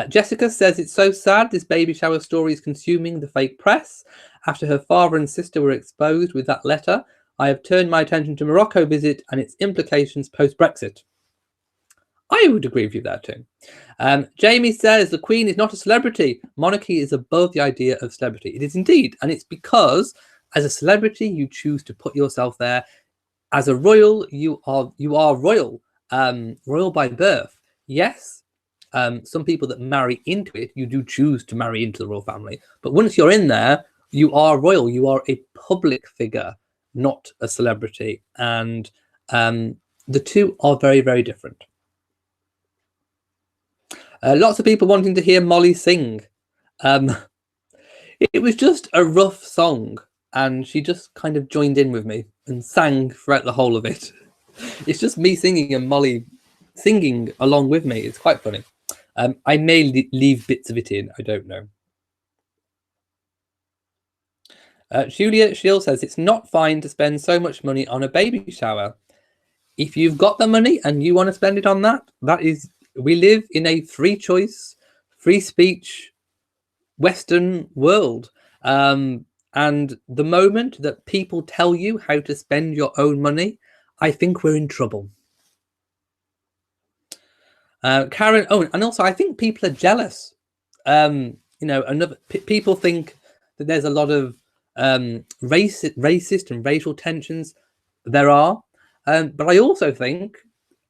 [SPEAKER 1] Jessica says it's so sad this baby shower story is consuming the fake press. After her father and sister were exposed with that letter, I have turned my attention to Morocco visit and its implications post-Brexit. I would agree with you there too. Jamie says the Queen is not a celebrity. Monarchy is above the idea of celebrity. It is indeed, and it's because as a celebrity you choose to put yourself there. As a royal, you are royal, royal by birth. Yes, some people that marry into it, you do choose to marry into the royal family. But once you're in there, you are royal. You are a public figure, not a celebrity. And the two are very, very different. Lots of people wanting to hear Molly sing. It was just a rough song, and she just kind of joined in with me and sang throughout the whole of it. It's just me singing and Molly singing along with me. It's quite funny. I may leave bits of it in. I don't know. Julia Shield says it's not fine to spend so much money on a baby shower. If you've got the money and you want to spend it on that, that is, we live in a free choice, free speech, Western world. And the moment that people tell you how to spend your own money, I think we're in trouble. Karen, oh, and also I think people are jealous. You know, people think that there's a lot of racist and racial tensions. There are, but I also think,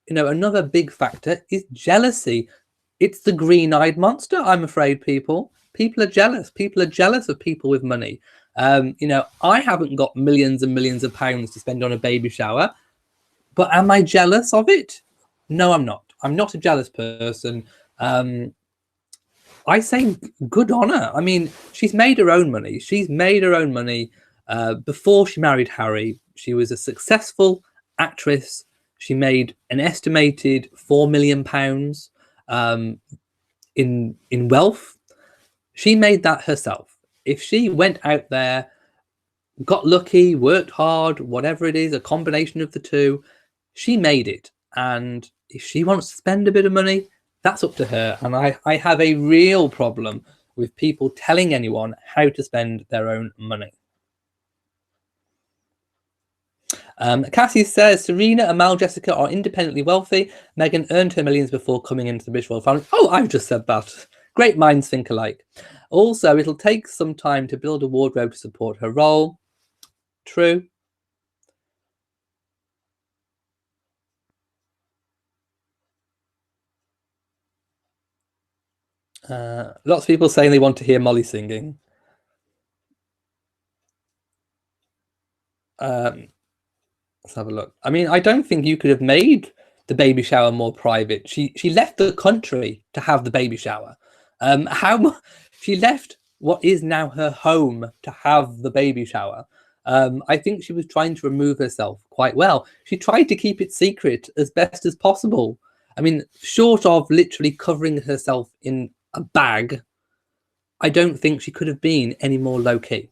[SPEAKER 1] you know, another big factor is jealousy. It's the green-eyed monster, I'm afraid, people. People are jealous. People are jealous of people with money. You know, I haven't got millions and millions of pounds to spend on a baby shower, but am I jealous of it? No, I'm not. I'm not a jealous person. I say good on her. I mean, she's made her own money. She's made her own money. Before she married Harry, she was a successful actress. She made an estimated £4 million in wealth. She made that herself. If she went out there, got lucky, worked hard, whatever it is, a combination of the two, she made it. And if she wants to spend a bit of money, that's up to her. And I have a real problem with people telling anyone how to spend their own money. Cassie says Serena, Amal, Jessica are independently wealthy. Meghan earned her millions before coming into the British royal family. Oh, I've just said that. Great minds think alike. Also, it'll take some time to build a wardrobe to support her role. True. Lots of people saying they want to hear Molly singing. Let's have a look. I mean, I don't think you could have made the baby shower more private. She left the country to have the baby shower. She left what is now her home to have the baby shower. I think she was trying to remove herself quite well. She tried to keep it secret as best as possible. I mean, short of literally covering herself in a bag, I don't think she could have been any more low-key.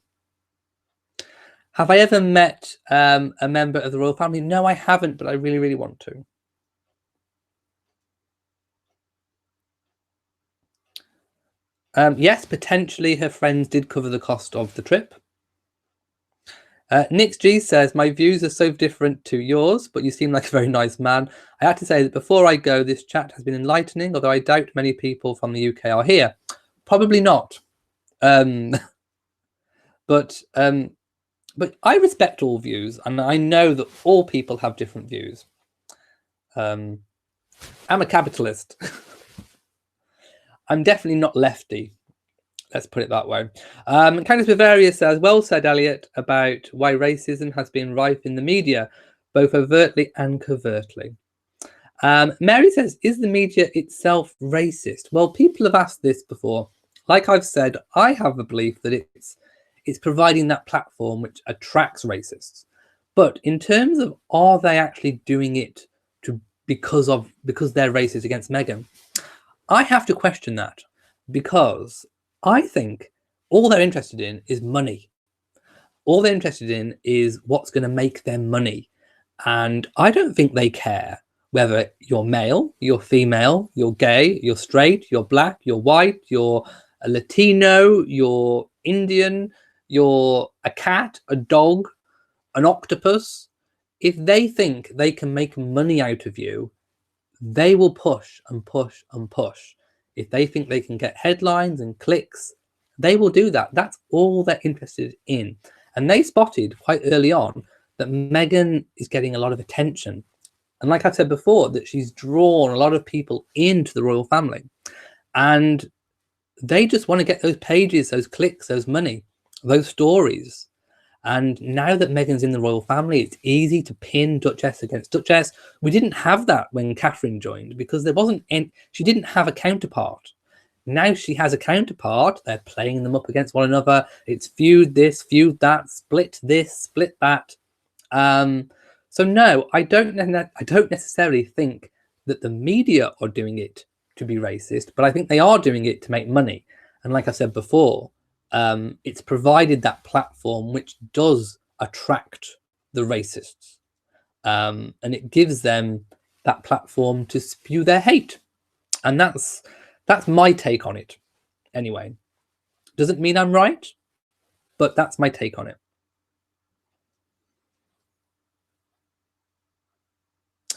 [SPEAKER 1] Have I ever met a member of the royal family? No, I haven't, but I really, really want to. Yes, potentially her friends did cover the cost of the trip. Nick G says, my views are so different to yours, but you seem like a very nice man. I have to say that before I go, this chat has been enlightening, although I doubt many people from the UK are here. Probably not. But I respect all views, and I know that all people have different views. I'm a capitalist. I'm definitely not lefty. Let's put it that way. Candice Bavaria says, well said, Elliot, about why racism has been rife in the media, both overtly and covertly. Mary says, is the media itself racist? Well, people have asked this before. Like I've said, I have a belief that it's providing that platform which attracts racists. But in terms of are they actually doing it because they're racist against Meghan, I have to question that, because I think all they're interested in is money. All they're interested in is what's going to make them money. And I don't think they care whether you're male, you're female, you're gay, you're straight, you're black, you're white, you're a Latino, you're Indian, you're a cat, a dog, an octopus. If they think they can make money out of you, they will push and push and push. If they think they can get headlines and clicks, they will do that. That's all they're interested in. And they spotted quite early on that Meghan is getting a lot of attention. And like I said before, that she's drawn a lot of people into the royal family. And they just want to get those pages, those clicks, those money, those stories. And now that Meghan's in the royal family, it's easy to pin Duchess against Duchess. We didn't have that when Catherine joined, because she didn't have a counterpart. Now she has a counterpart. They're playing them up against one another. It's feud this, feud that, split this, split that. So no, I don't necessarily think that the media are doing it to be racist, but I think they are doing it to make money. And like I said before, it's provided that platform which does attract the racists, and it gives them that platform to spew their hate. And that's my take on it. Anyway, doesn't mean I'm right, but that's my take on it.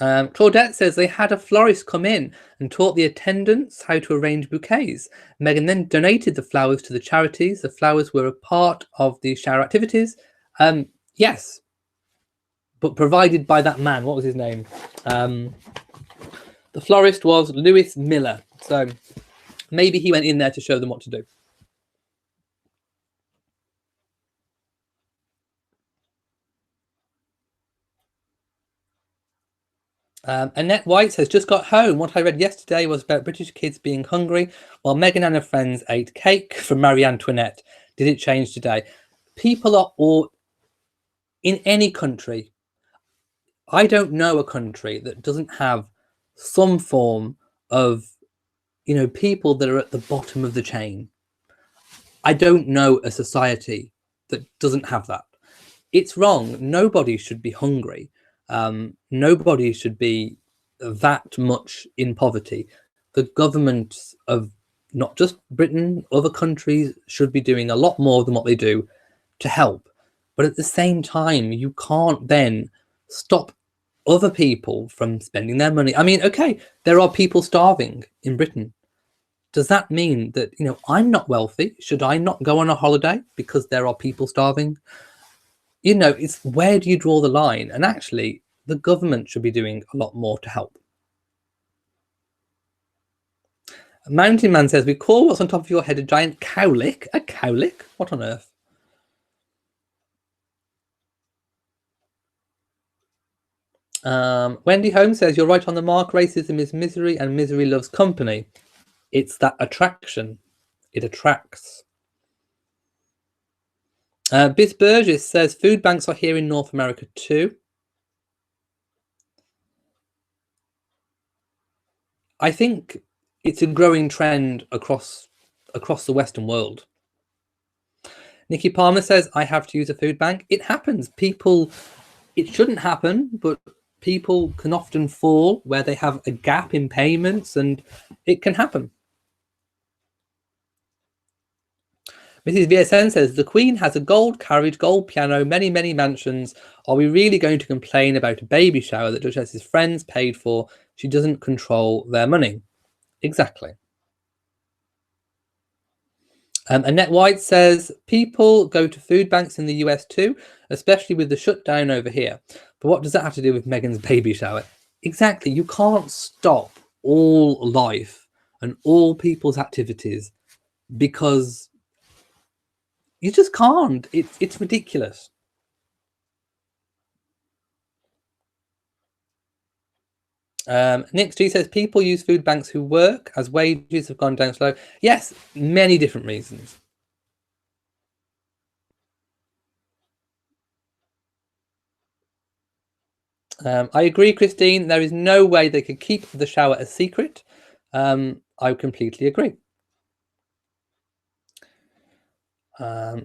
[SPEAKER 1] Claudette says they had a florist come in and taught the attendants how to arrange bouquets. Meghan then donated the flowers to the charities. The flowers were a part of the shower activities. Yes, but provided by that man. What was his name? The florist was Lewis Miller. So maybe he went in there to show them what to do. Annette White says, just got home. What I read yesterday was about British kids being hungry while Meghan and her friends ate cake from Marie Antoinette. Did it change today? People are all in any country. I don't know a country that doesn't have some form of, people that are at the bottom of the chain. I don't know a society that doesn't have that. It's wrong. Nobody should be hungry. Nobody should be that much in poverty. The governments of not just Britain, other countries should be doing a lot more than what they do to help. But at the same time, you can't then stop other people from spending their money. I mean, okay, there are people starving in Britain. Does that mean that, I'm not wealthy? Should I not go on a holiday because there are people starving? It's where do you draw the line? And actually, the government should be doing a lot more to help. Mountain Man says, we call what's on top of your head a giant cowlick. A cowlick? What on earth? Wendy Holmes says, you're right on the mark. Racism is misery and misery loves company. It's that attraction. It attracts. Biz Burgess says, food banks are here in North America too. I think it's a growing trend across the Western world. Nikki Palmer says, I have to use a food bank. It happens. It shouldn't happen, but people can often fall where they have a gap in payments, and it can happen. Mrs. VSN says, the Queen has a gold carriage, gold piano, many, many mansions. Are we really going to complain about a baby shower that Duchess's friends paid for? She doesn't control their money. Exactly. Annette White says, people go to food banks in the US too, especially with the shutdown over here. But what does that have to do with Meghan's baby shower? Exactly. You can't stop all life and all people's activities because you just can't. It's ridiculous. Nick G says, people use food banks who work as wages have gone down slow. Yes, many different reasons. I agree, Christine. There is no way they could keep the shower a secret. I completely agree.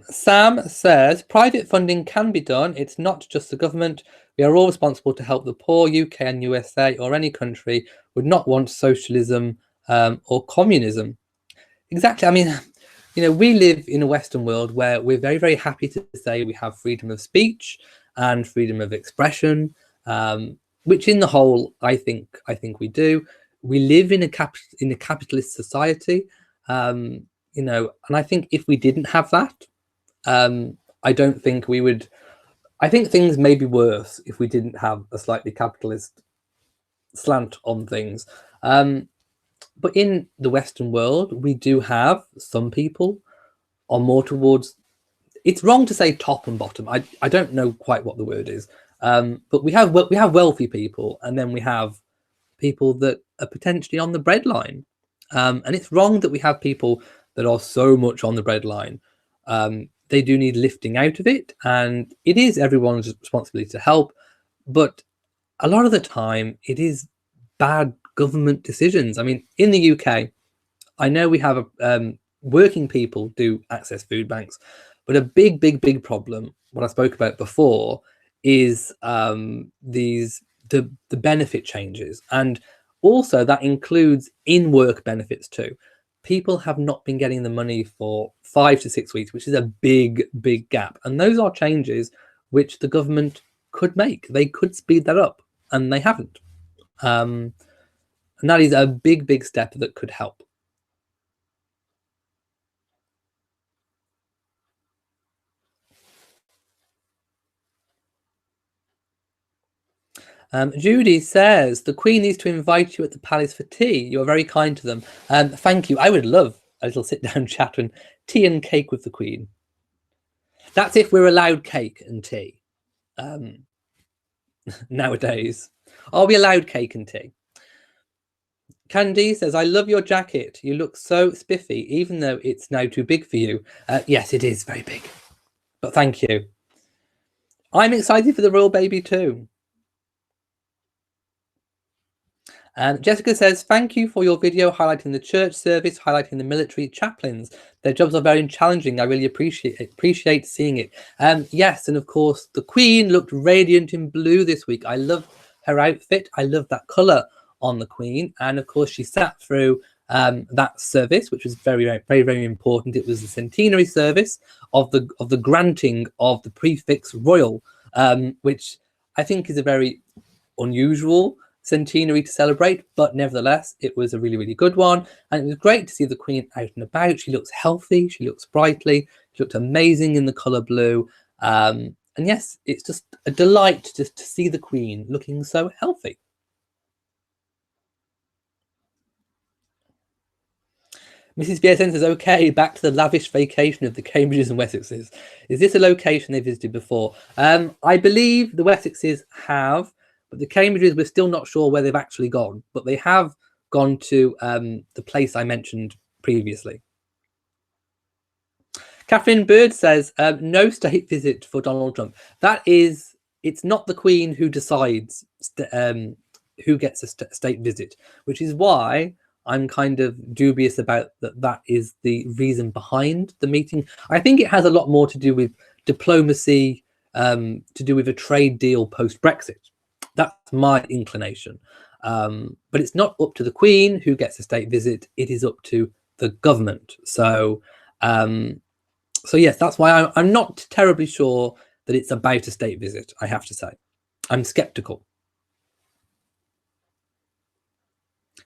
[SPEAKER 1] Sam says, private funding can be done. It's not just the government. We are all responsible to help the poor. UK and USA or any country would not want socialism or communism. Exactly. I mean, we live in a Western world where we're very, very happy to say we have freedom of speech and freedom of expression, which in the whole, I think we do. We live in a capitalist society, and I think if we didn't have that, I don't think we would. I think things may be worse if we didn't have a slightly capitalist slant on things. But in the Western world, we do have some people are more towards. It's wrong to say top and bottom. I don't know quite what the word is. But we have wealthy people, and then we have people that are potentially on the breadline. And it's wrong that we have people that are so much on the breadline. They do need lifting out of it, and it is everyone's responsibility to help. But a lot of the time, it is bad government decisions. I mean, in the UK, I know we have working people do access food banks, but a big problem, what I spoke about before, is the benefit changes, and also that includes in-work benefits too. People have not been getting the money for 5 to 6 weeks, which is a big gap, and those are changes which the government could make. They could speed that up, and they haven't. And that is a big step that could help. Judy says, the Queen needs to invite you at the palace for tea. You're very kind to them. Thank you. I would love a little sit-down chat and tea and cake with the Queen. That's if we're allowed cake and tea nowadays. Are we allowed cake and tea? Candy says, I love your jacket. You look so spiffy, even though it's now too big for you. Yes, it is very big. But thank you. I'm excited for the royal baby too. Jessica says, thank you for your video highlighting the church service, highlighting the military chaplains. Their jobs are very challenging. I really appreciate seeing it. Yes, and of course, the Queen looked radiant in blue this week. I loved her outfit. I love that colour on the Queen. And of course, she sat through that service, which was very, very, very, very important. It was the centenary service of the granting of the prefix royal, which I think is a very unusual centenary to celebrate, but nevertheless it was a really, really good one, and it was great to see the Queen out and about. She looks healthy, she looks sprightly, she looked amazing in the colour blue, and yes, it's just a delight just to see the Queen looking so healthy. Mrs. BSN says, okay, back to the lavish vacation of the Cambridges and Wessexes. Is this a location they visited before? I believe the Wessexes have, but the Cambridges, we're still not sure where they've actually gone, but they have gone to the place I mentioned previously. Catherine Bird says, no state visit for Donald Trump. It's not the Queen who decides who gets a state visit, which is why I'm kind of dubious about that is the reason behind the meeting. I think it has a lot more to do with diplomacy, to do with a trade deal post-Brexit. That's my inclination. But it's not up to the Queen who gets a state visit. It is up to the government. So yes, that's why I'm not terribly sure that it's about a state visit, I have to say. I'm skeptical.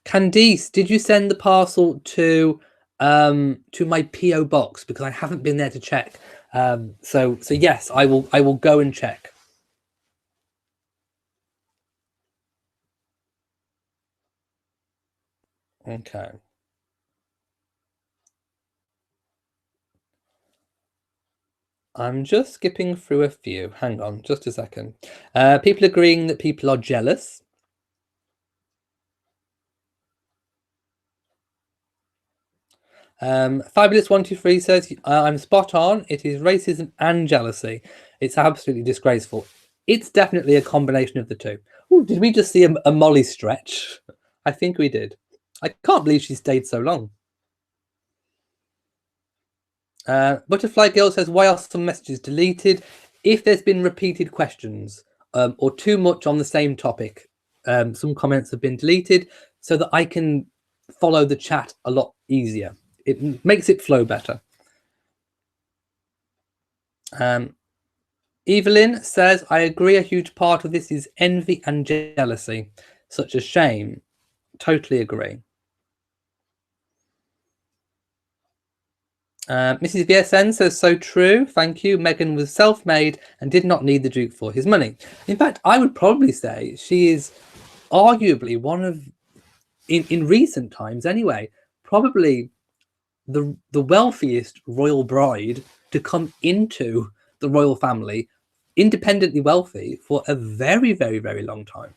[SPEAKER 1] Candice, did you send the parcel to my PO box, because I haven't been there to check? So yes, I will go and check. Okay. I'm just skipping through a few. Hang on, just a second. People agreeing that people are jealous. Fabulous123 says, I'm spot on. It is racism and jealousy. It's absolutely disgraceful. It's definitely a combination of the two. Ooh, did we just see a Molly stretch? I think we did. I can't believe she stayed so long. Butterfly Girl says, why are some messages deleted? If there's been repeated questions or too much on the same topic, some comments have been deleted so that I can follow the chat a lot easier. It makes it flow better. Evelyn says, I agree a huge part of this is envy and jealousy. Such a shame. Totally agree. Mrs. VSN says, so true. Thank you. Meghan was self-made and did not need the Duke for his money. In fact, I would probably say she is arguably one of, in recent times anyway, probably the wealthiest royal bride to come into the royal family, independently wealthy for a very, very, very long time.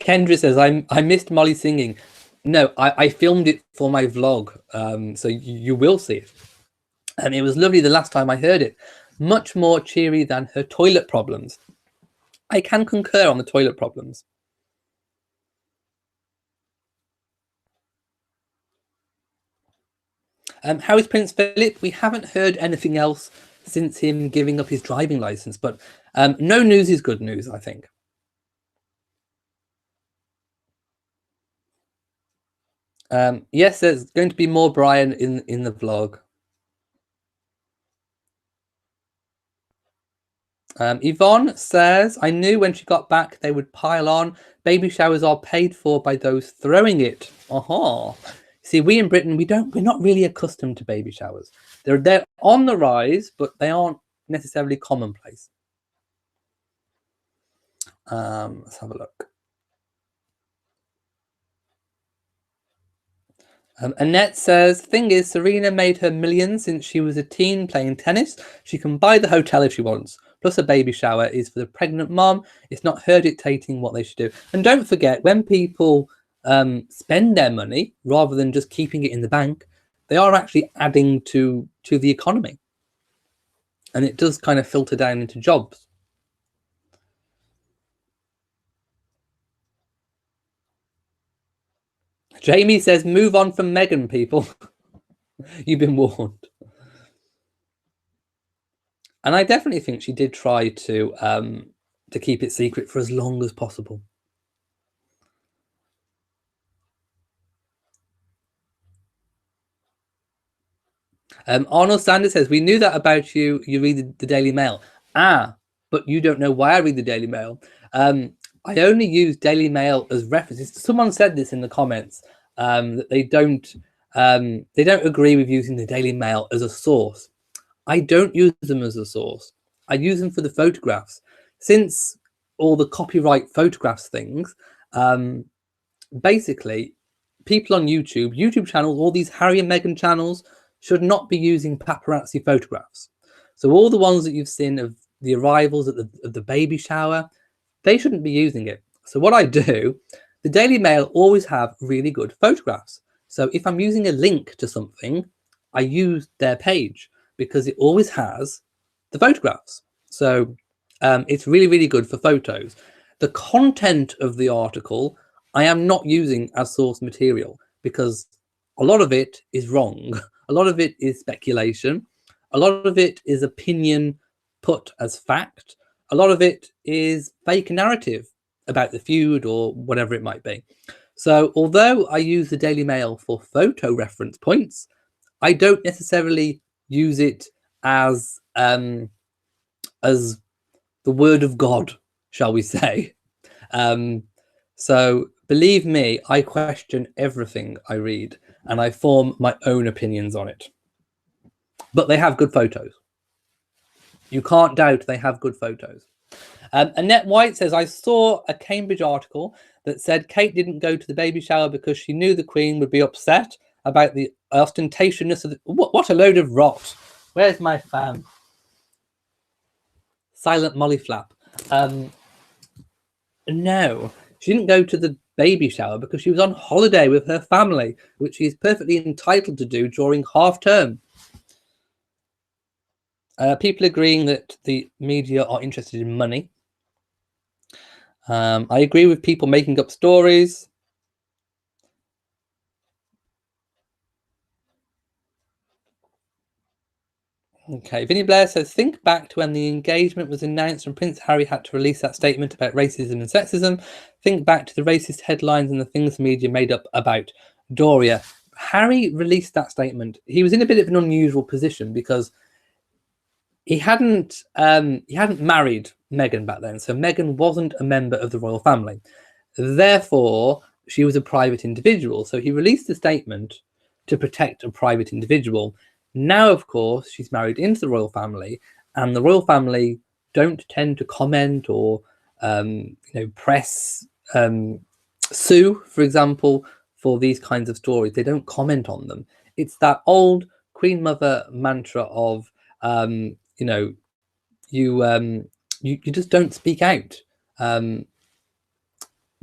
[SPEAKER 1] Kendra says, I missed Molly singing. No, I filmed it for my vlog, so you will see it. And it was lovely the last time I heard it. Much more cheery than her toilet problems. I can concur on the toilet problems. How is Prince Philip? We haven't heard anything else since him giving up his driving license, but no news is good news, I think. Yes, there's going to be more Brian in the vlog. Yvonne says, I knew when she got back they would pile on. Baby showers are paid for by those throwing it. Aha. See, we in Britain, we're not really accustomed to baby showers. They're on the rise, but they aren't necessarily commonplace. Let's have a look. Annette says, thing is, Serena made her millions since she was a teen playing tennis. She can buy the hotel if she wants. Plus a baby shower is for the pregnant mom. It's not her dictating what they should do. And don't forget, when people spend their money rather than just keeping it in the bank, they are actually adding to the economy. And it does kind of filter down into jobs. Jamie says, move on from Meghan, people. You've been warned. And I definitely think she did try to keep it secret for as long as possible. Arnold Sanders says, we knew that about you. You read the Daily Mail. But you don't know why I read the Daily Mail. I only use Daily Mail as references. Someone said this in the comments, that they don't agree with using the Daily Mail as a source. I don't use them as a source. I use them for the photographs. Since all the copyright photographs things, basically, people on YouTube channels, all these Harry and Meghan channels, should not be using paparazzi photographs. So all the ones that you've seen of the arrivals at the baby shower, they shouldn't be using it. So what I do, the Daily Mail always have really good photographs. So if I'm using a link to something, I use their page because it always has the photographs. So it's really, really good for photos. The content of the article, I am not using as source material because a lot of it is wrong. A lot of it is speculation. A lot of it is opinion put as fact. A lot of it is fake narrative about the feud or whatever it might be. So although I use the Daily Mail for photo reference points, I don't necessarily use it as the word of God, shall we say. So believe me, I question everything I read and I form my own opinions on it. But they have good photos. You can't doubt they have good photos. Annette White says, I saw a Cambridge article that said Kate didn't go to the baby shower because she knew the Queen would be upset about the ostentatiousness of the... What a load of rot. Where's my fan? Silent Molly Flap. No, she didn't go to the baby shower because she was on holiday with her family, which she is perfectly entitled to do during half term. People agreeing that the media are interested in money. I agree with people making up stories. Okay, Vinnie Blair says, think back to when the engagement was announced and Prince Harry had to release that statement about racism and sexism. Think back to the racist headlines and the things the media made up about Doria. Harry released that statement. He was in a bit of an unusual position because he hadn't married Meghan back then. So Meghan wasn't a member of the royal family. Therefore, she was a private individual. So he released a statement to protect a private individual. Now, of course, she's married into the royal family, and the royal family don't tend to comment or, press sue, for example, for these kinds of stories. They don't comment on them. It's that old Queen Mother mantra of, you just don't speak out.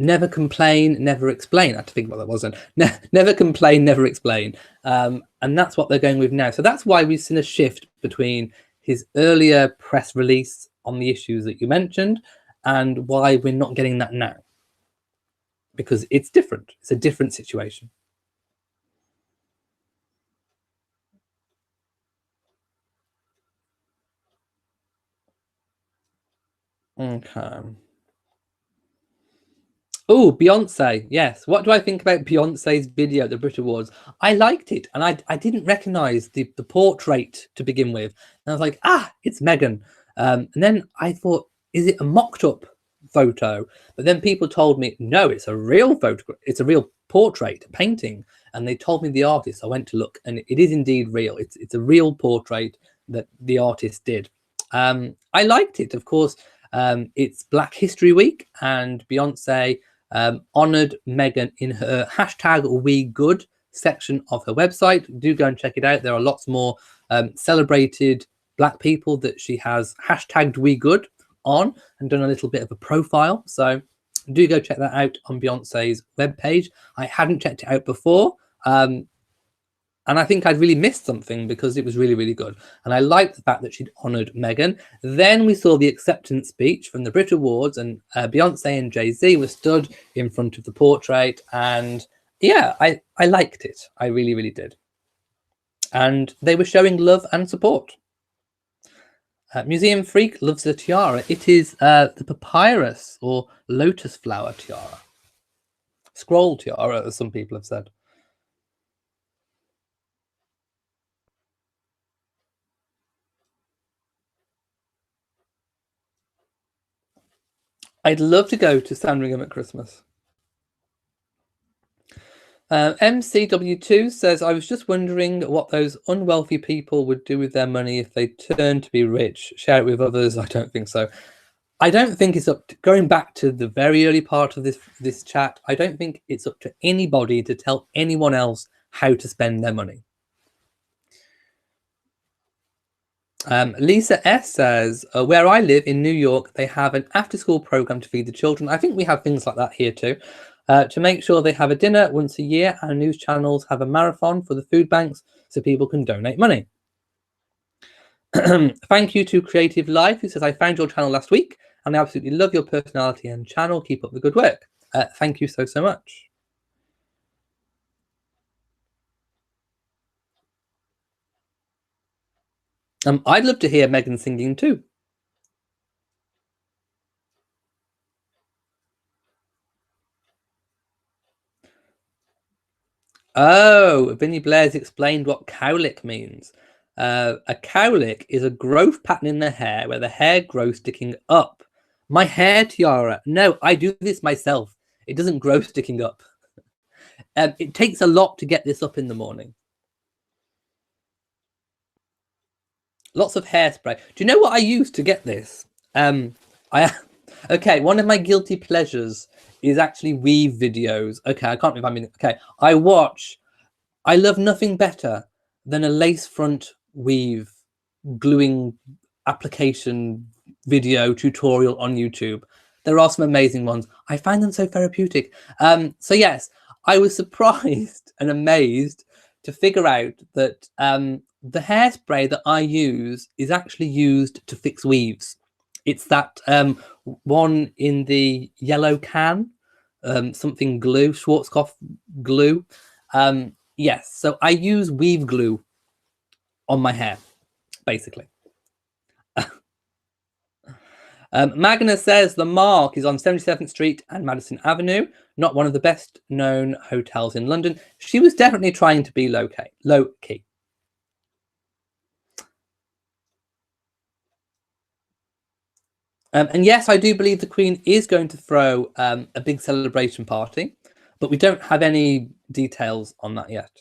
[SPEAKER 1] Never complain, never explain. I had to think what that was. Never complain, never explain. And that's what they're going with now. So that's why we've seen a shift between his earlier press release on the issues that you mentioned and why we're not getting that now. Because it's different. It's a different situation. Okay. Oh, Beyonce. Yes. What do I think about Beyonce's video at the Brit Awards? I liked it. And I didn't recognize the portrait to begin with. And I was like, it's Meghan. And then I thought, is it a mocked up photo? But then people told me, no, it's a real photograph. It's a real portrait, a painting. And they told me the artist. I went to look and it is indeed real. It's a real portrait that the artist did. I liked it. Of course, it's Black History Week and Beyonce honoured Meghan in her #WeGood section of her website. Do go and check it out. There are lots more celebrated Black people that she has hashtagged We Good on and done a little bit of a profile. So do go check that out on Beyonce's webpage. I hadn't checked it out before. And I think I'd really missed something because it was really, really good. And I liked the fact that she'd honoured Meghan. Then we saw the acceptance speech from the Brit Awards, and Beyonce and Jay-Z were stood in front of the portrait. And yeah, I liked it. I really, really did. And they were showing love and support. Museum Freak loves the tiara. It is the papyrus or lotus flower tiara. Scroll tiara, as some people have said. I'd love to go to Sandringham at Christmas. MCW2 says, I was just wondering what those unwealthy people would do with their money if they turned to be rich. Share it with others. I don't think so. I don't think it's up to, going back to the very early part of this chat, I don't think it's up to anybody to tell anyone else how to spend their money. Lisa S says, where I live in New York, they have an after-school program to feed the children. I think we have things like that here too. To make sure they have a dinner once a year, and news channels have a marathon for the food banks so people can donate money. Thank you to Creative Life, who says, I found your channel last week and I absolutely love your personality and channel. Keep up the good work. Thank you so much. I'd love to hear Meghan singing too. Oh, Vinnie Blair's explained what cowlick means. A cowlick is a growth pattern in the hair where the hair grows sticking up. My hair tiara. No, I do this myself. It doesn't grow sticking up. It takes a lot to get this up in the morning. Lots of hairspray. Do you know what I use to get this? Okay, one of my guilty pleasures is actually weave videos. Okay, I can't remember. Okay, I love nothing better than a lace front weave gluing application video tutorial on YouTube. There are some amazing ones. I find them so therapeutic. So yes, I was surprised and amazed to figure out that the hairspray that I use is actually used to fix weaves. It's that one in the yellow can, something glue, Schwarzkopf glue. Yes, so I use weave glue on my hair, basically. Magna says the Mark is on 77th Street and Madison Avenue, not one of the best known hotels in London. She was definitely trying to be low key. And yes, I do believe the Queen is going to throw a big celebration party, but we don't have any details on that yet.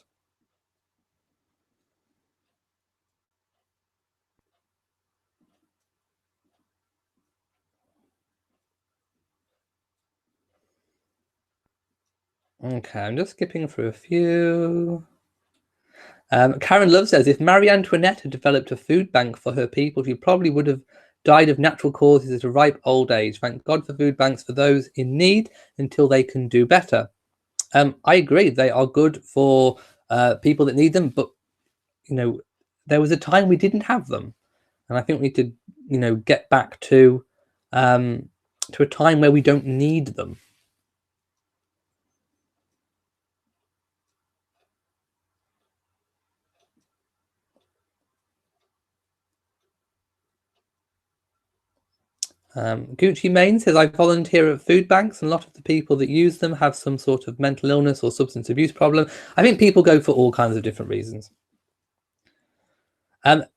[SPEAKER 1] Okay, I'm just skipping through a few. Karen Love says, if Marie Antoinette had developed a food bank for her people, she probably would have died of natural causes at a ripe old age. Thank God for food banks for those in need until they can do better. I agree. They are good for people that need them. But, you know, there was a time we didn't have them. And I think we need to, you know, get back to a time where we don't need them. Gucci Mane says, I volunteer at food banks, and a lot of the people that use them have some sort of mental illness or substance abuse problem. I think people go for all kinds of different reasons.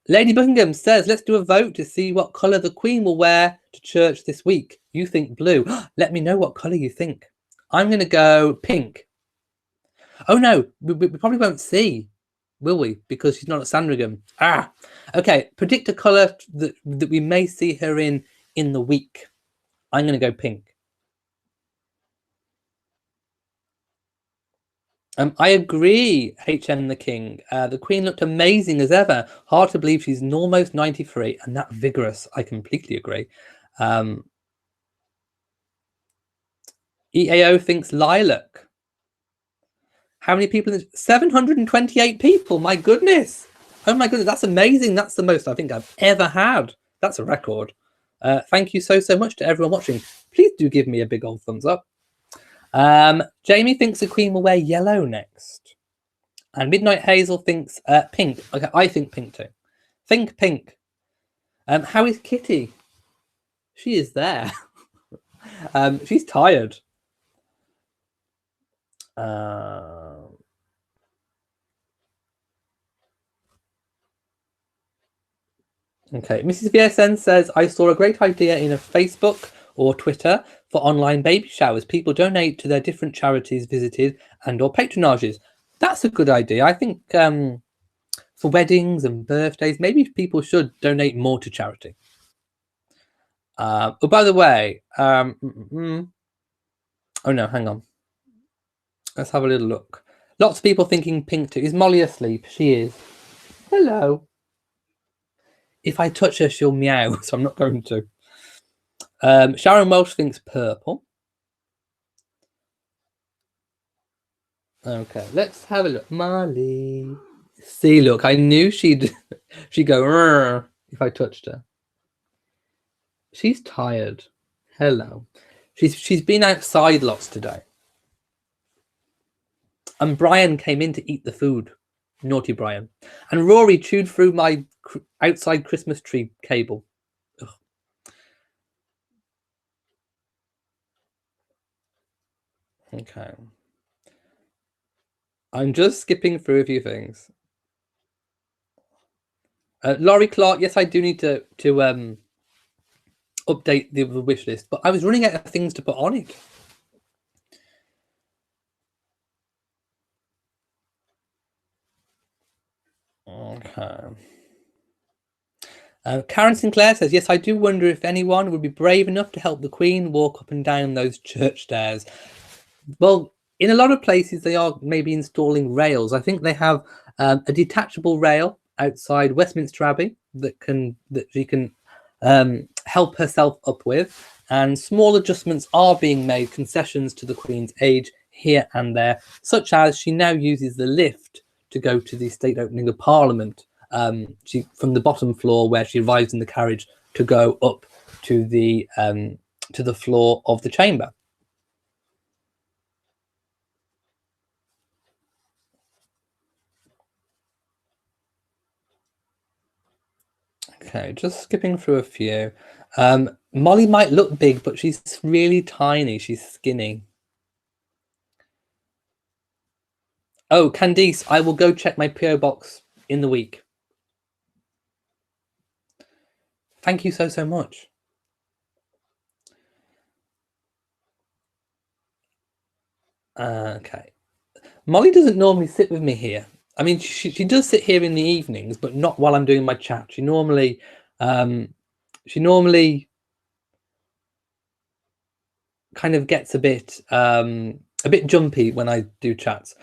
[SPEAKER 1] Lady Buckingham says, let's do a vote to see what colour the Queen will wear to church this week. You think blue. Let me know what colour you think. I'm going to go pink. Oh, no, we probably won't see, will we? Because she's not at Sandringham. Okay, predict a colour that we may see her in the week. I'm going to go pink. I agree, HN the King. The Queen looked amazing as ever. Hard to believe she's almost 93 and that vigorous. I completely agree. EAO thinks lilac. How many people? 728 people. My goodness. Oh my goodness. That's amazing. That's the most I think I've ever had. That's a record. Thank you so much to everyone watching. Please do give me a big old thumbs up. Jamie thinks the Queen will wear yellow next. And Midnight Hazel thinks pink. Okay, I think pink too. Think pink. How is Kitty? She is there. She's tired. Okay, Mrs. VSN says, I saw a great idea in a Facebook or Twitter for online baby showers. People donate to their different charities visited and or patronages. That's a good idea. I think for weddings and birthdays, maybe people should donate more to charity. Oh, by the way, oh no, hang on. Let's have a little look. Lots of people thinking pink too. Is Molly asleep? She is. Hello. If I touch her, she'll meow, so I'm not going to. Sharon Welsh thinks purple. Okay, let's have a look. Molly. See, look, I knew she'd go if I touched her. She's tired. Hello. She's been outside lots today. And Brian came in to eat the food. Naughty Brian. And Rory chewed through my outside Christmas tree cable. Ugh. Okay. I'm just skipping through a few things. Laurie Clark, yes, I do need to update the wish list, but I was running out of things to put on it. Okay. Karen Sinclair says, yes, I do wonder if anyone would be brave enough to help the Queen walk up and down those church stairs. Well, in a lot of places, they are maybe installing rails. I think they have a detachable rail outside Westminster Abbey that she can help herself up with. And small adjustments are being made, concessions to the Queen's age here and there, such as she now uses the lift to go to the state opening of Parliament. She from the bottom floor where she arrives in the carriage to go up to the floor of the chamber. Okay, just skipping through a few. Molly might look big, but she's really tiny. She's skinny. Oh, Candice, I will go check my PO box in the week. Thank you so much. Okay. Molly doesn't normally sit with me here. I mean, she does sit here in the evenings, but not while I'm doing my chat. She normally kind of gets a bit jumpy when I do chats.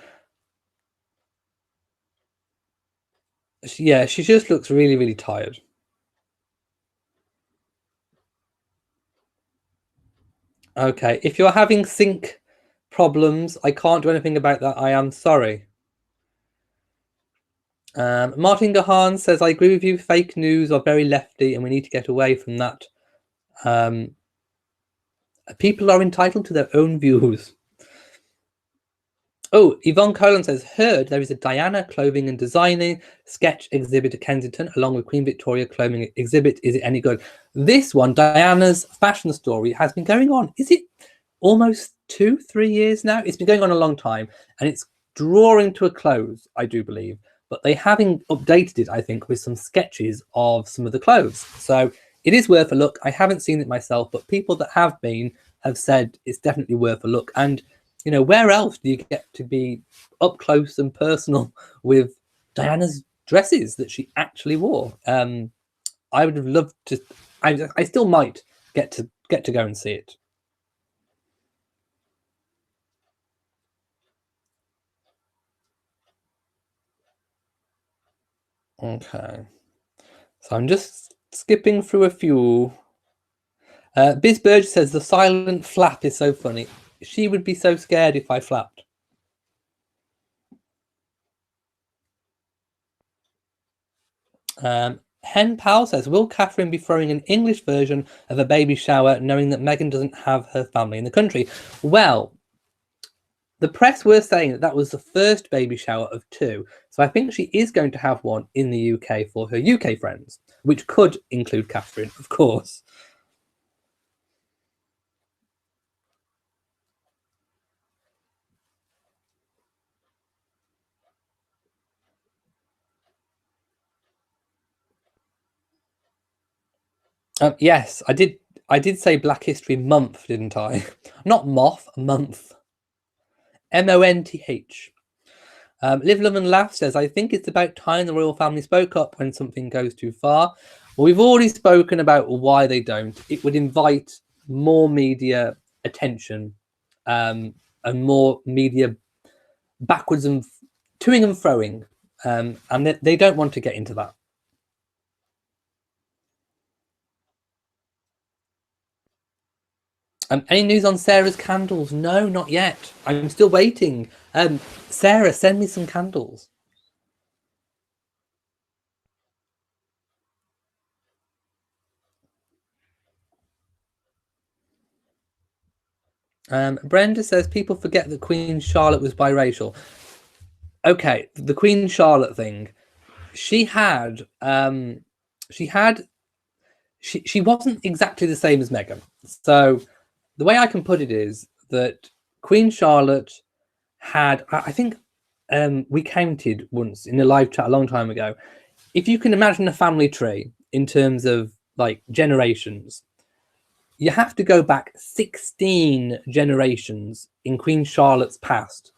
[SPEAKER 1] Yeah, she just looks really, really tired. Okay, if you're having sync problems, I can't do anything about that. I am sorry. Martin Gahan says, I agree with you. Fake news are very lefty and we need to get away from that. People are entitled to their own views. Oh, Yvonne Colon says, heard there is a Diana clothing and designing sketch exhibit at Kensington along with Queen Victoria clothing exhibit. Is it any good? This one, Diana's fashion story, has been going on. Is it almost 2-3 years now? It's been going on a long time and it's drawing to a close, I do believe. But they haven't updated it, I think, with some sketches of some of the clothes. So it is worth a look. I haven't seen it myself, but people that have been have said it's definitely worth a look. And you know, where else do you get to be up close and personal with Diana's dresses that she actually wore? I would have loved to. I still might get to go and see it. Okay. So I'm just skipping through a few. Biz Burge says the silent flap is so funny. She would be so scared if I flapped. Hen Powell says, will Catherine be throwing an English version of a baby shower knowing that Meghan doesn't have her family in the country? Well, the press were saying that that was the first baby shower of 2. So I think she is going to have one in the UK for her UK friends, which could include Catherine, of course. Yes, I did. I did say Black History Month, didn't I? Not moth, month. MONTH. Live, Love and Laugh says, I think it's about time the royal family spoke up when something goes too far. Well, we've already spoken about why they don't. It would invite more media attention and more media backwards and toing and froing. And they don't want to get into that. Any news on Sarah's candles? No, not yet. I'm still waiting. Sarah, send me some candles. Brenda says people forget that Queen Charlotte was biracial. Okay, the Queen Charlotte thing. She wasn't exactly the same as Meghan. So the way I can put it is that Queen Charlotte had, I think we counted once in a live chat a long time ago. If you can imagine a family tree in terms of like generations, you have to go back 16 generations in Queen Charlotte's past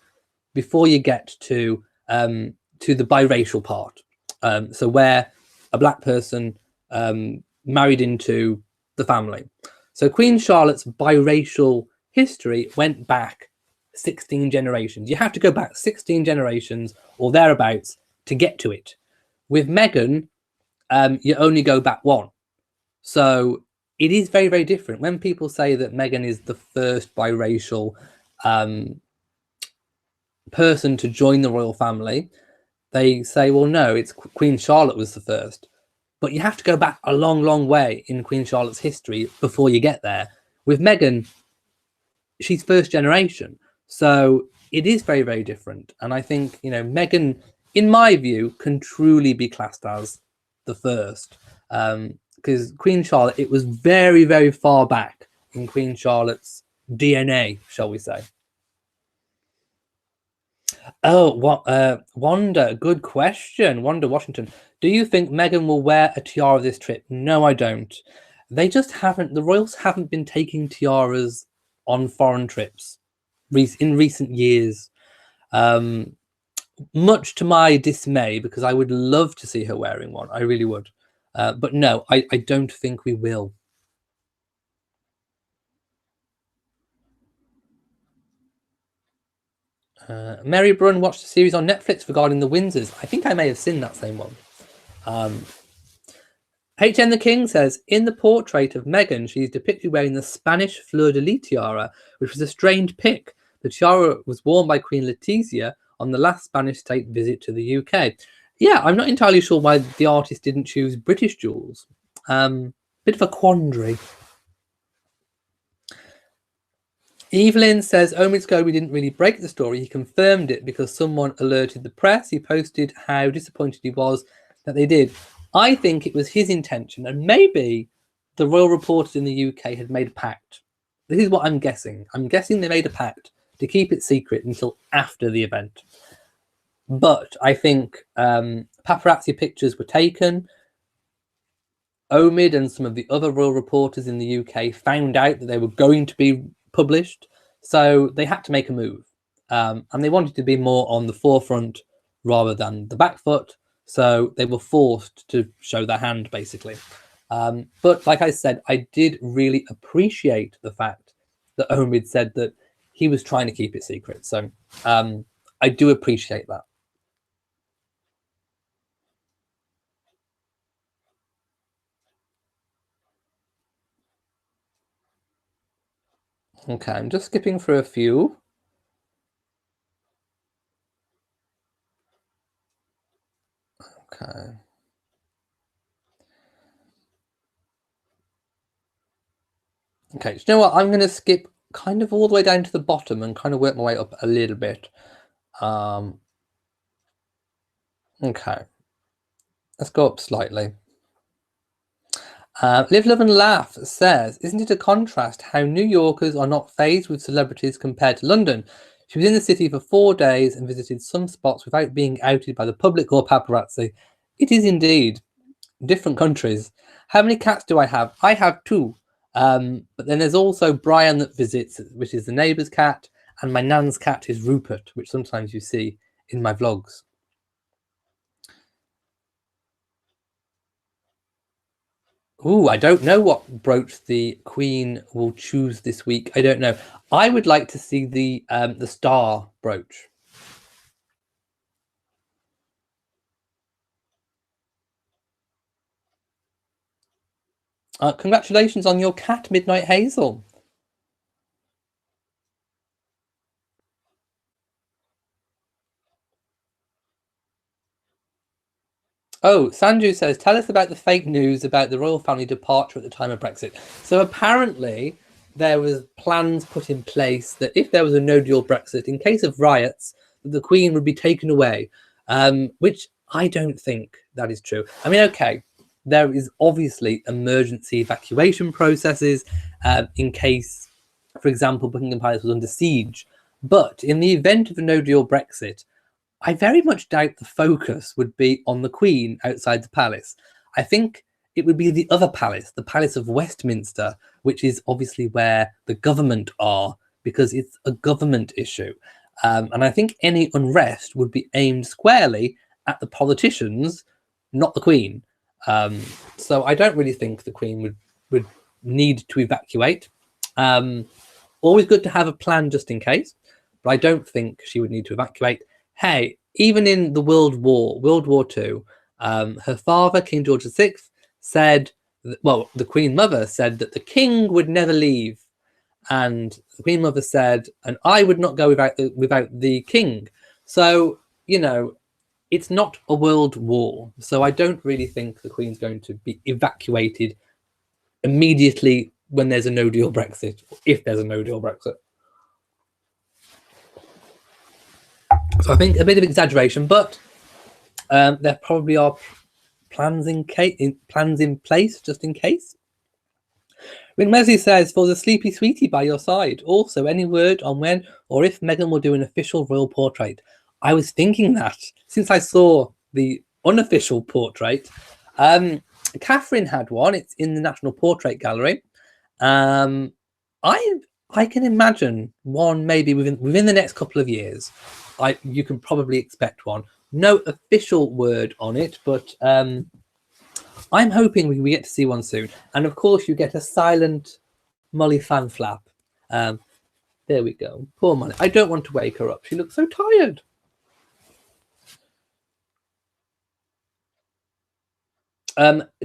[SPEAKER 1] before you get to the biracial part. So where a black person married into the family. So Queen Charlotte's biracial history went back 16 generations. You have to go back 16 generations or thereabouts to get to it. With Meghan, you only go back 1. So it is very, very different. When people say that Meghan is the first biracial person to join the royal family, they say, well, no, it's Queen Charlotte was the first. But you have to go back a long, long way in Queen Charlotte's history before you get there. With Meghan, she's first generation. So it is very, very different. And I think, you know, Meghan, in my view, can truly be classed as the first. Because Queen Charlotte, it was very, very far back in Queen Charlotte's DNA, shall we say. Oh, what, Wanda, good question. Wanda Washington. Do you think Meghan will wear a tiara this trip? No, I don't. They just haven't, the royals haven't been taking tiaras on foreign trips in recent years. Much to my dismay, because I would love to see her wearing one. I really would. But no, I don't think we will. Mary Brunn watched a series on Netflix regarding the Windsors. I think I may have seen that same one. HN the King says, in the portrait of Meghan, she is depicted wearing the Spanish fleur-de-lis tiara, which was a strange pick. The tiara was worn by Queen Letizia on the last Spanish state visit to the UK. Yeah, I'm not entirely sure why the artist didn't choose British jewels. Bit of a quandary. Evelyn says, Omid Scobie didn't really break the story. He confirmed it because someone alerted the press. He posted how disappointed he was that they did. I think it was his intention, and maybe the royal reporters in the UK had made a pact. This is what I'm guessing. I'm guessing they made a pact to keep it secret until after the event. But I think paparazzi pictures were taken. Omid and some of the other royal reporters in the UK found out that they were going to be published, so they had to make a move. And they wanted to be more on the forefront rather than the back foot. So they were forced to show their hand, basically. But like I said, I did really appreciate the fact that Omid said that he was trying to keep it secret. So I do appreciate that. Okay, I'm just skipping through a few. Okay. Okay, do you know what? I'm going to skip kind of all the way down to the bottom and kind of work my way up a little bit. Okay, let's go up slightly. Live, Love and Laugh says, isn't it a contrast how New Yorkers are not fazed with celebrities compared to London? She was in the city for 4 days and visited some spots without being outed by the public or paparazzi. It is indeed. Different countries. How many cats do I have? I have 2. But then there's also Brian that visits, which is the neighbour's cat, and my nan's cat is Rupert, which sometimes you see in my vlogs. Ooh, I don't know what brooch the Queen will choose this week. I don't know. I would like to see the star brooch. Congratulations on your cat, Midnight Hazel. Oh, Sanju says, tell us about the fake news about the royal family departure at the time of Brexit. So apparently there was plans put in place that if there was a no-deal Brexit, in case of riots, the Queen would be taken away, which I don't think that is true. I mean, okay, there is obviously emergency evacuation processes in case, for example, Buckingham Palace was under siege. But in the event of a no-deal Brexit, I very much doubt the focus would be on the Queen outside the palace. I think it would be the other palace, the Palace of Westminster, which is obviously where the government are, because it's a government issue. And I think any unrest would be aimed squarely at the politicians, not the Queen. So I don't really think the Queen would need to evacuate. Always good to have a plan just in case, but I don't think she would need to evacuate. Hey, even in the World War II, her father, King George VI, said, well, the Queen Mother said that the King would never leave. And the Queen Mother said, and I would not go without the King. So, you know, it's not a world war. So I don't really think the Queen's going to be evacuated immediately when there's a no-deal Brexit, if there's a no-deal Brexit. So I think a bit of exaggeration, but there probably are plans in place just in case. When Wesley says, for the sleepy sweetie by your side. Also, any word on when or if Meghan will do an official royal portrait? I was thinking that since I saw the unofficial portrait. Catherine had one. It's in the National Portrait Gallery. I can imagine one maybe within the next couple of years. You can probably expect one. No official word on it, but I'm hoping we get to see one soon. And of course, you get a silent Molly fan flap. There we go. Poor Molly. I don't want to wake her up. She looks so tired.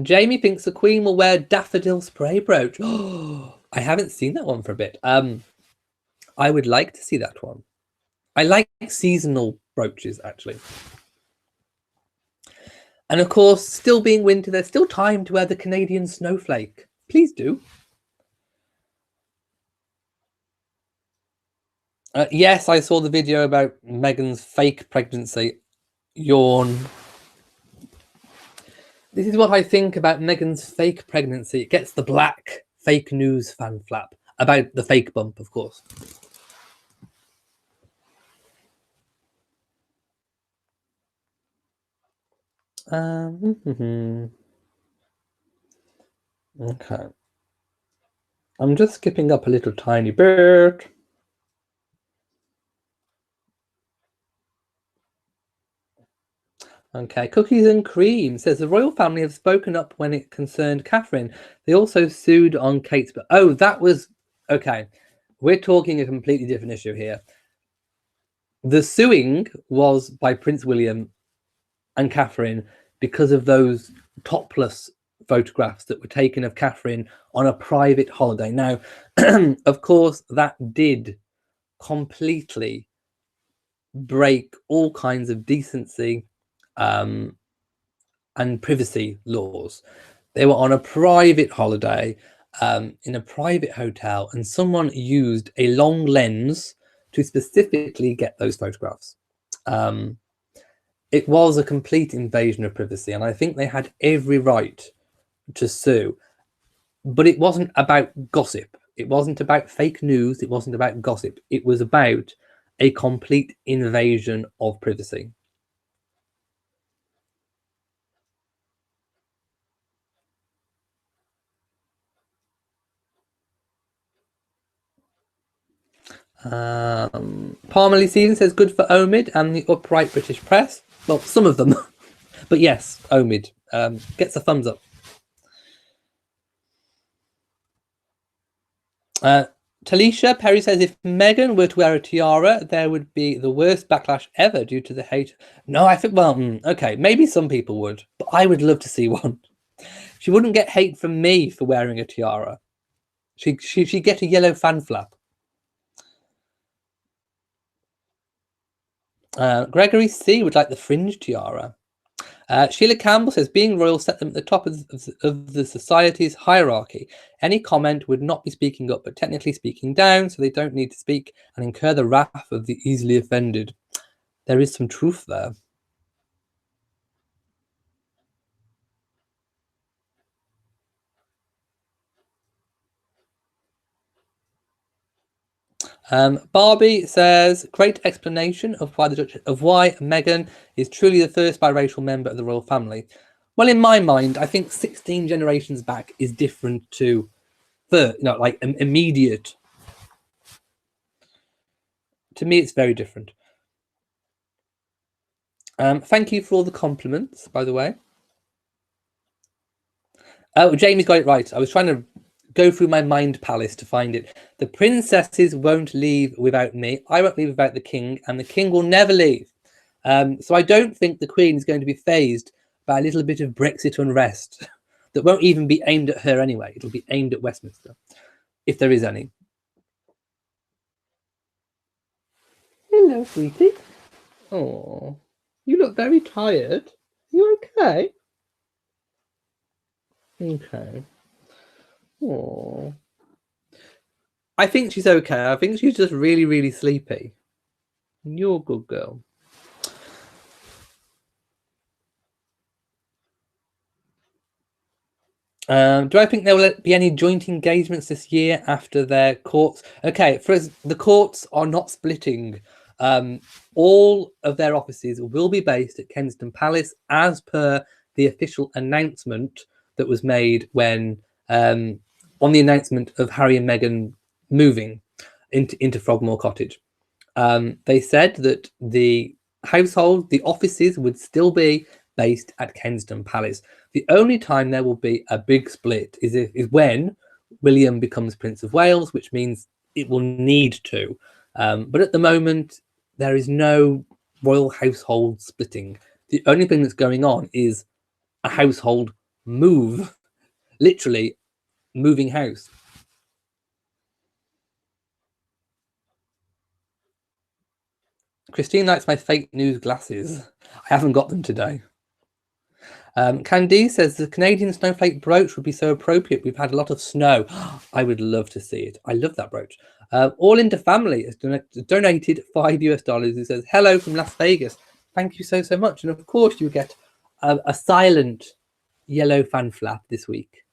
[SPEAKER 1] Jamie thinks the Queen will wear daffodil spray brooch. Oh, I haven't seen that one for a bit. I would like to see that one. I like seasonal brooches, actually. And of course, still being winter, there's still time to wear the Canadian snowflake. Please do. Yes, I saw the video about Meghan's fake pregnancy. Yawn. This is what I think about Meghan's fake pregnancy. It gets the black fake news fan flap about the fake bump, of course. Okay. I'm just skipping up a little tiny bit. Okay, Cookies and Cream says the royal family have spoken up when it concerned Catherine. They also sued on Kate's. Oh, that was okay. We're talking a completely different issue here. The suing was by Prince William and Catherine because of those topless photographs that were taken of Catherine on a private holiday. Now, of course, that did completely break all kinds of decency and privacy laws. They were on a private holiday in a private hotel, and someone used a long lens to specifically get those photographs. It was a complete invasion of privacy, and I think they had every right to sue. But it wasn't about gossip. It wasn't about fake news. It wasn't about gossip. It was about a complete invasion of privacy. Parmalee Stephen says, good for Omid and the upright British press. Well, some of them. But yes, Omid gets a thumbs up. Talisha Perry says, if Meghan were to wear a tiara, there would be the worst backlash ever due to the hate. No, I think, well, okay, maybe some people would, but I would love to see one. She wouldn't get hate from me for wearing a tiara. She'd get a yellow fan flap. Gregory C would like the fringe tiara. Sheila Campbell says, being royal set them at the top of the society's hierarchy. Any comment would not be speaking up, but technically speaking down, so they don't need to speak and incur the wrath of the easily offended. There is some truth there. Barbie says, great explanation of why Meghan is truly the first biracial member of the royal family. Well, in my mind, I think 16 generations back is different to like immediate. To me, it's very different. Thank you for all the compliments, by the way. Oh, Jamie's got it right. I was trying to go through my mind palace to find it. The princesses won't leave without me. I won't leave without the king, and the king will never leave. So I don't think the Queen is going to be fazed by a little bit of Brexit unrest that won't even be aimed at her anyway. It'll be aimed at Westminster, if there is any. Hello, sweetie. Oh, you look very tired. You okay? Okay. Oh, I think she's okay. I think she's just really, really sleepy. You're a good girl. Do I think there will be any joint engagements this year after their courts? Okay, first, the courts are not splitting. All of their offices will be based at Kensington Palace as per the official announcement that was made when on the announcement of Harry and Meghan moving into Frogmore Cottage. They said that the household, the offices would still be based at Kensington Palace. The only time there will be a big split is when William becomes Prince of Wales, which means it will need to. But at the moment, there is no royal household splitting. The only thing that's going on is a household move, literally moving house. Christine likes my fake news glasses. I haven't got them today. Candice says the Canadian snowflake brooch would be so appropriate. We've had a lot of snow. I would love to see it. I love that brooch. All Into Family has donated $5. It says, hello from Las Vegas. Thank you so much. And of course, you get a silent yellow fan flap this week.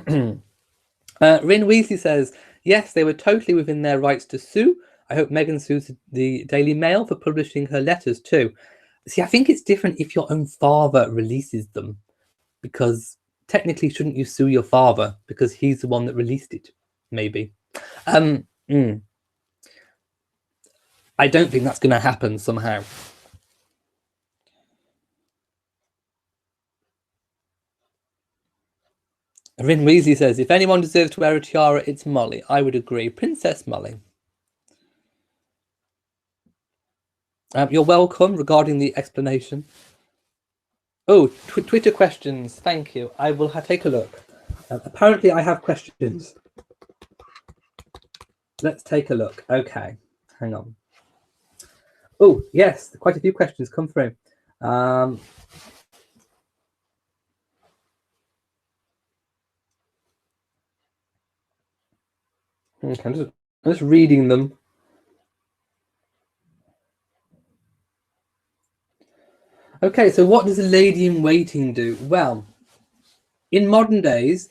[SPEAKER 1] Rin Weasley says, yes, they were totally within their rights to sue. I hope Meghan sues the Daily Mail for publishing her letters too. See, I think it's different if your own father releases them, because technically shouldn't you sue your father because he's the one that released it? Maybe. I don't think that's going to happen somehow. Rin Weasley says, if anyone deserves to wear a tiara, it's Molly. I would agree. Princess Molly. You're welcome regarding the explanation. Oh, Twitter questions. Thank you. I will take a look. Apparently, I have questions. Let's take a look. Okay, hang on. Oh, yes, quite a few questions come through. I'm just reading them. Okay, so what does a lady in waiting do? Well, in modern days,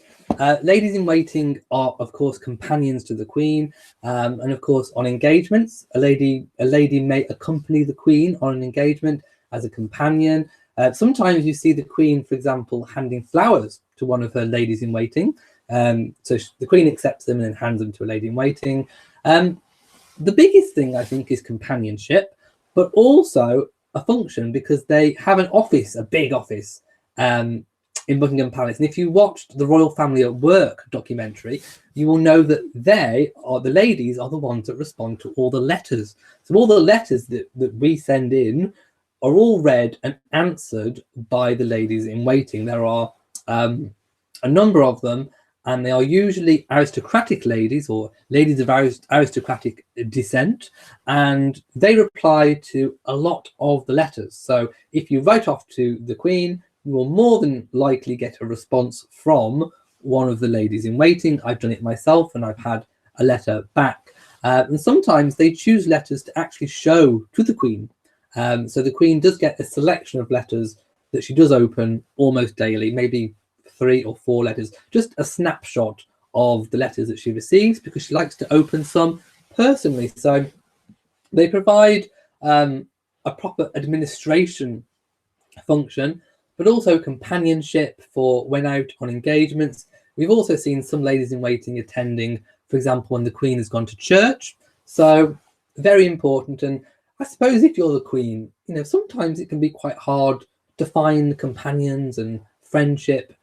[SPEAKER 1] ladies in waiting are, of course, companions to the Queen, and of course, on engagements, a lady may accompany the Queen on an engagement as a companion. Sometimes you see the Queen, for example, handing flowers to one of her ladies in waiting. So the Queen accepts them and then hands them to a lady in waiting. The biggest thing, I think, is companionship, but also a function, because they have an office, a big office, in Buckingham Palace. And if you watched the Royal Family at Work documentary, you will know that the ladies are the ones that respond to all the letters. So all the letters that we send in are all read and answered by the ladies in waiting. There are a number of them, and they are usually aristocratic ladies or ladies of aristocratic descent, and they reply to a lot of the letters. So if you write off to the Queen, you will more than likely get a response from one of the ladies in waiting. I've done it myself, and I've had a letter back. And sometimes they choose letters to actually show to the Queen. So the Queen does get a selection of letters that she does open almost daily, maybe 3 or 4 letters, just a snapshot of the letters that she receives, because she likes to open some personally. So they provide a proper administration function, but also companionship for when out on engagements. We've also seen some ladies in waiting attending, for example, when the Queen has gone to church. So very important. And I suppose if you're the Queen, sometimes it can be quite hard to find companions and friendship.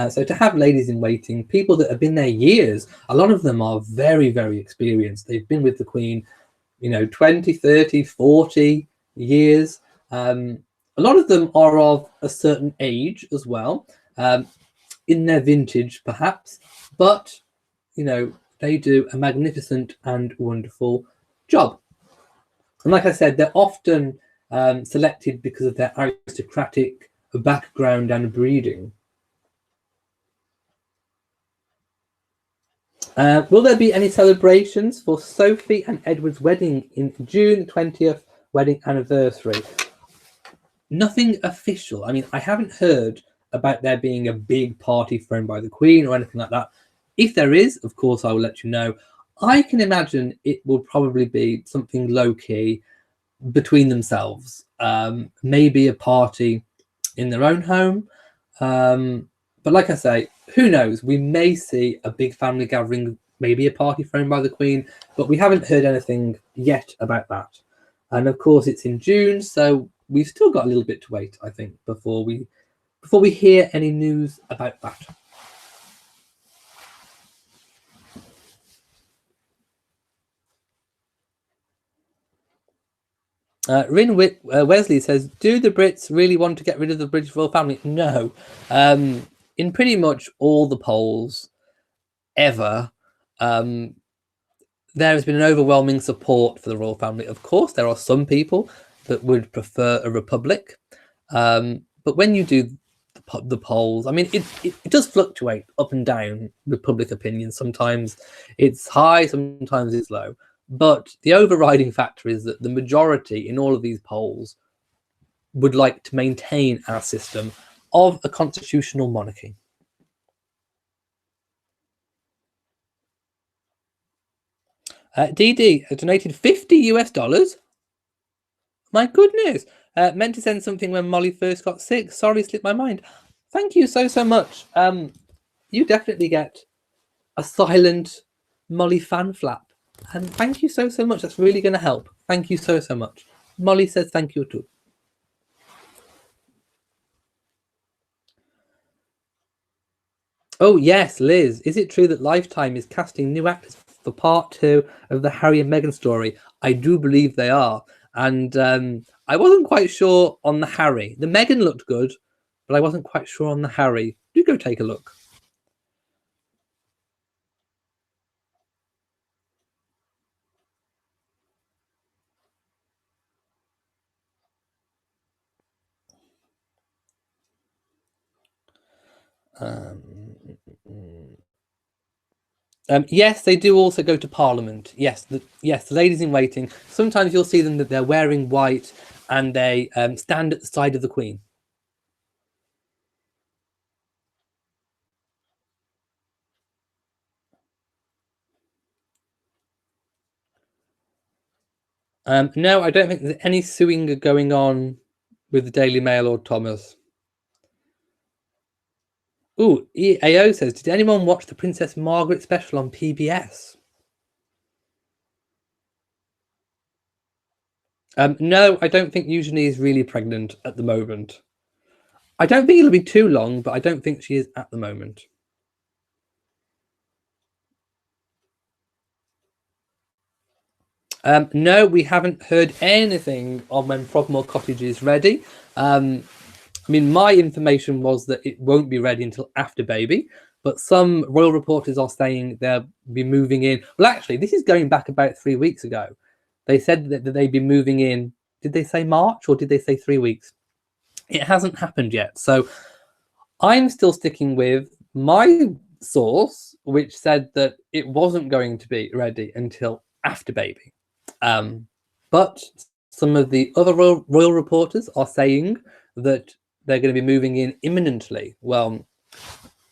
[SPEAKER 1] So to have ladies in waiting, people that have been there years, a lot of them are very, very experienced. They've been with the Queen, 20, 30, 40 years. A lot of them are of a certain age as well, in their vintage perhaps, but they do a magnificent and wonderful job. And like I said, they're often selected because of their aristocratic background and breeding. Will there be any celebrations for Sophie and Edward's wedding in June 20th wedding anniversary? Nothing official. I mean, I haven't heard about there being a big party thrown by the Queen or anything like that. If there is, of course, I will let you know. I can imagine it will probably be something low-key between themselves. Maybe a party in their own home. But like I say, who knows? We may see a big family gathering, maybe a party thrown by the Queen, but we haven't heard anything yet about that. And of course, it's in June, so we've still got a little bit to wait, I think, before we hear any news about that. Rin Wesley says, do the Brits really want to get rid of the British royal family? No. In pretty much all the polls ever, there has been an overwhelming support for the royal family. Of course, there are some people that would prefer a republic. But when you do the polls, I mean, it does fluctuate up and down with public opinion. Sometimes it's high, sometimes it's low. But the overriding factor is that the majority in all of these polls would like to maintain our system of a constitutional monarchy. DD has donated $50. My goodness. Meant to send something when Molly first got sick. Sorry, slipped my mind. Thank you so much. You definitely get a silent Molly fan flap. And thank you so much. That's really going to help. Thank you so much. Molly says thank you too. Oh yes, Liz. Is it true that Lifetime is casting new actors for part 2 of the Harry and Meghan story? I do believe they are, and I wasn't quite sure on the Harry. The Meghan looked good, but I wasn't quite sure on the Harry. Do go take a look. Yes, they do also go to Parliament. Yes, the ladies in waiting. Sometimes you'll see them that they're wearing white and they stand at the side of the Queen. No, I don't think there's any suing going on with the Daily Mail or Thomas. Ooh, EAO says, did anyone watch the Princess Margaret special on PBS? No, I don't think Eugenie is really pregnant at the moment. I don't think it'll be too long, but I don't think she is at the moment. No, we haven't heard anything on when Frogmore Cottage is ready. I mean, my information was that it won't be ready until after baby, but some royal reporters are saying they'll be moving in. Well, actually, this is going back about 3 weeks ago. They said that they'd be moving in. Did they say March or did they say 3 weeks? It hasn't happened yet. So I'm still sticking with my source, which said that it wasn't going to be ready until after baby. But some of the other royal reporters are saying that they're going to be moving in imminently. Well,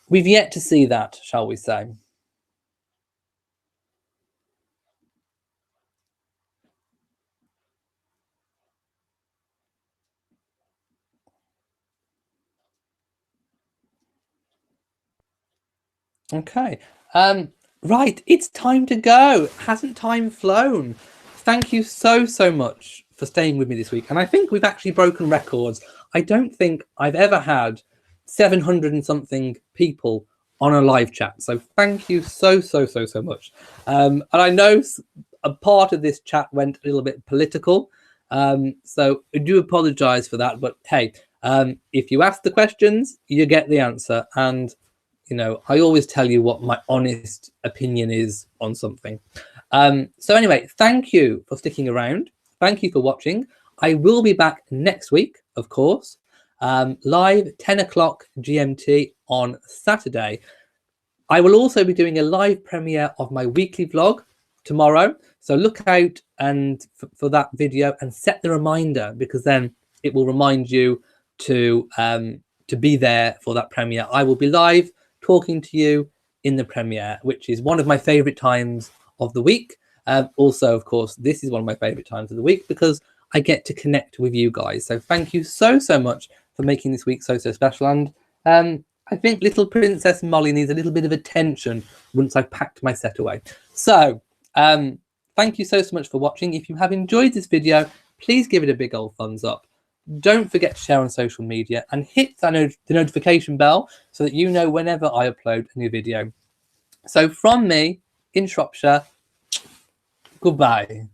[SPEAKER 1] we've yet to see that, shall we say. Okay. Right, it's time to go. Hasn't time flown? Thank you so much for staying with me this week. And I think we've actually broken records. I don't think I've ever had 700 and something people on a live chat. So thank you so much. And I know a part of this chat went a little bit political. So I do apologize for that. But hey, if you ask the questions, you get the answer. And you know, I always tell you what my honest opinion is on something. So anyway, thank you for sticking around. Thank you for watching. I will be back next week, of course, live 10 o'clock GMT on Saturday. I will also be doing a live premiere of my weekly vlog tomorrow. So look out and for that video and set the reminder, because then it will remind you to be there for that premiere. I will be live talking to you in the premiere, which is one of my favorite times of the week. Also, of course, this is one of my favorite times of the week because I get to connect with you guys. So thank you so much for making this week so special. And I think little Princess Molly needs a little bit of attention once I've packed my set away. So thank you so much for watching. If you have enjoyed this video, please give it a big old thumbs up. Don't forget to share on social media and hit the notification bell so that you know whenever I upload a new video. So from me in Shropshire, goodbye.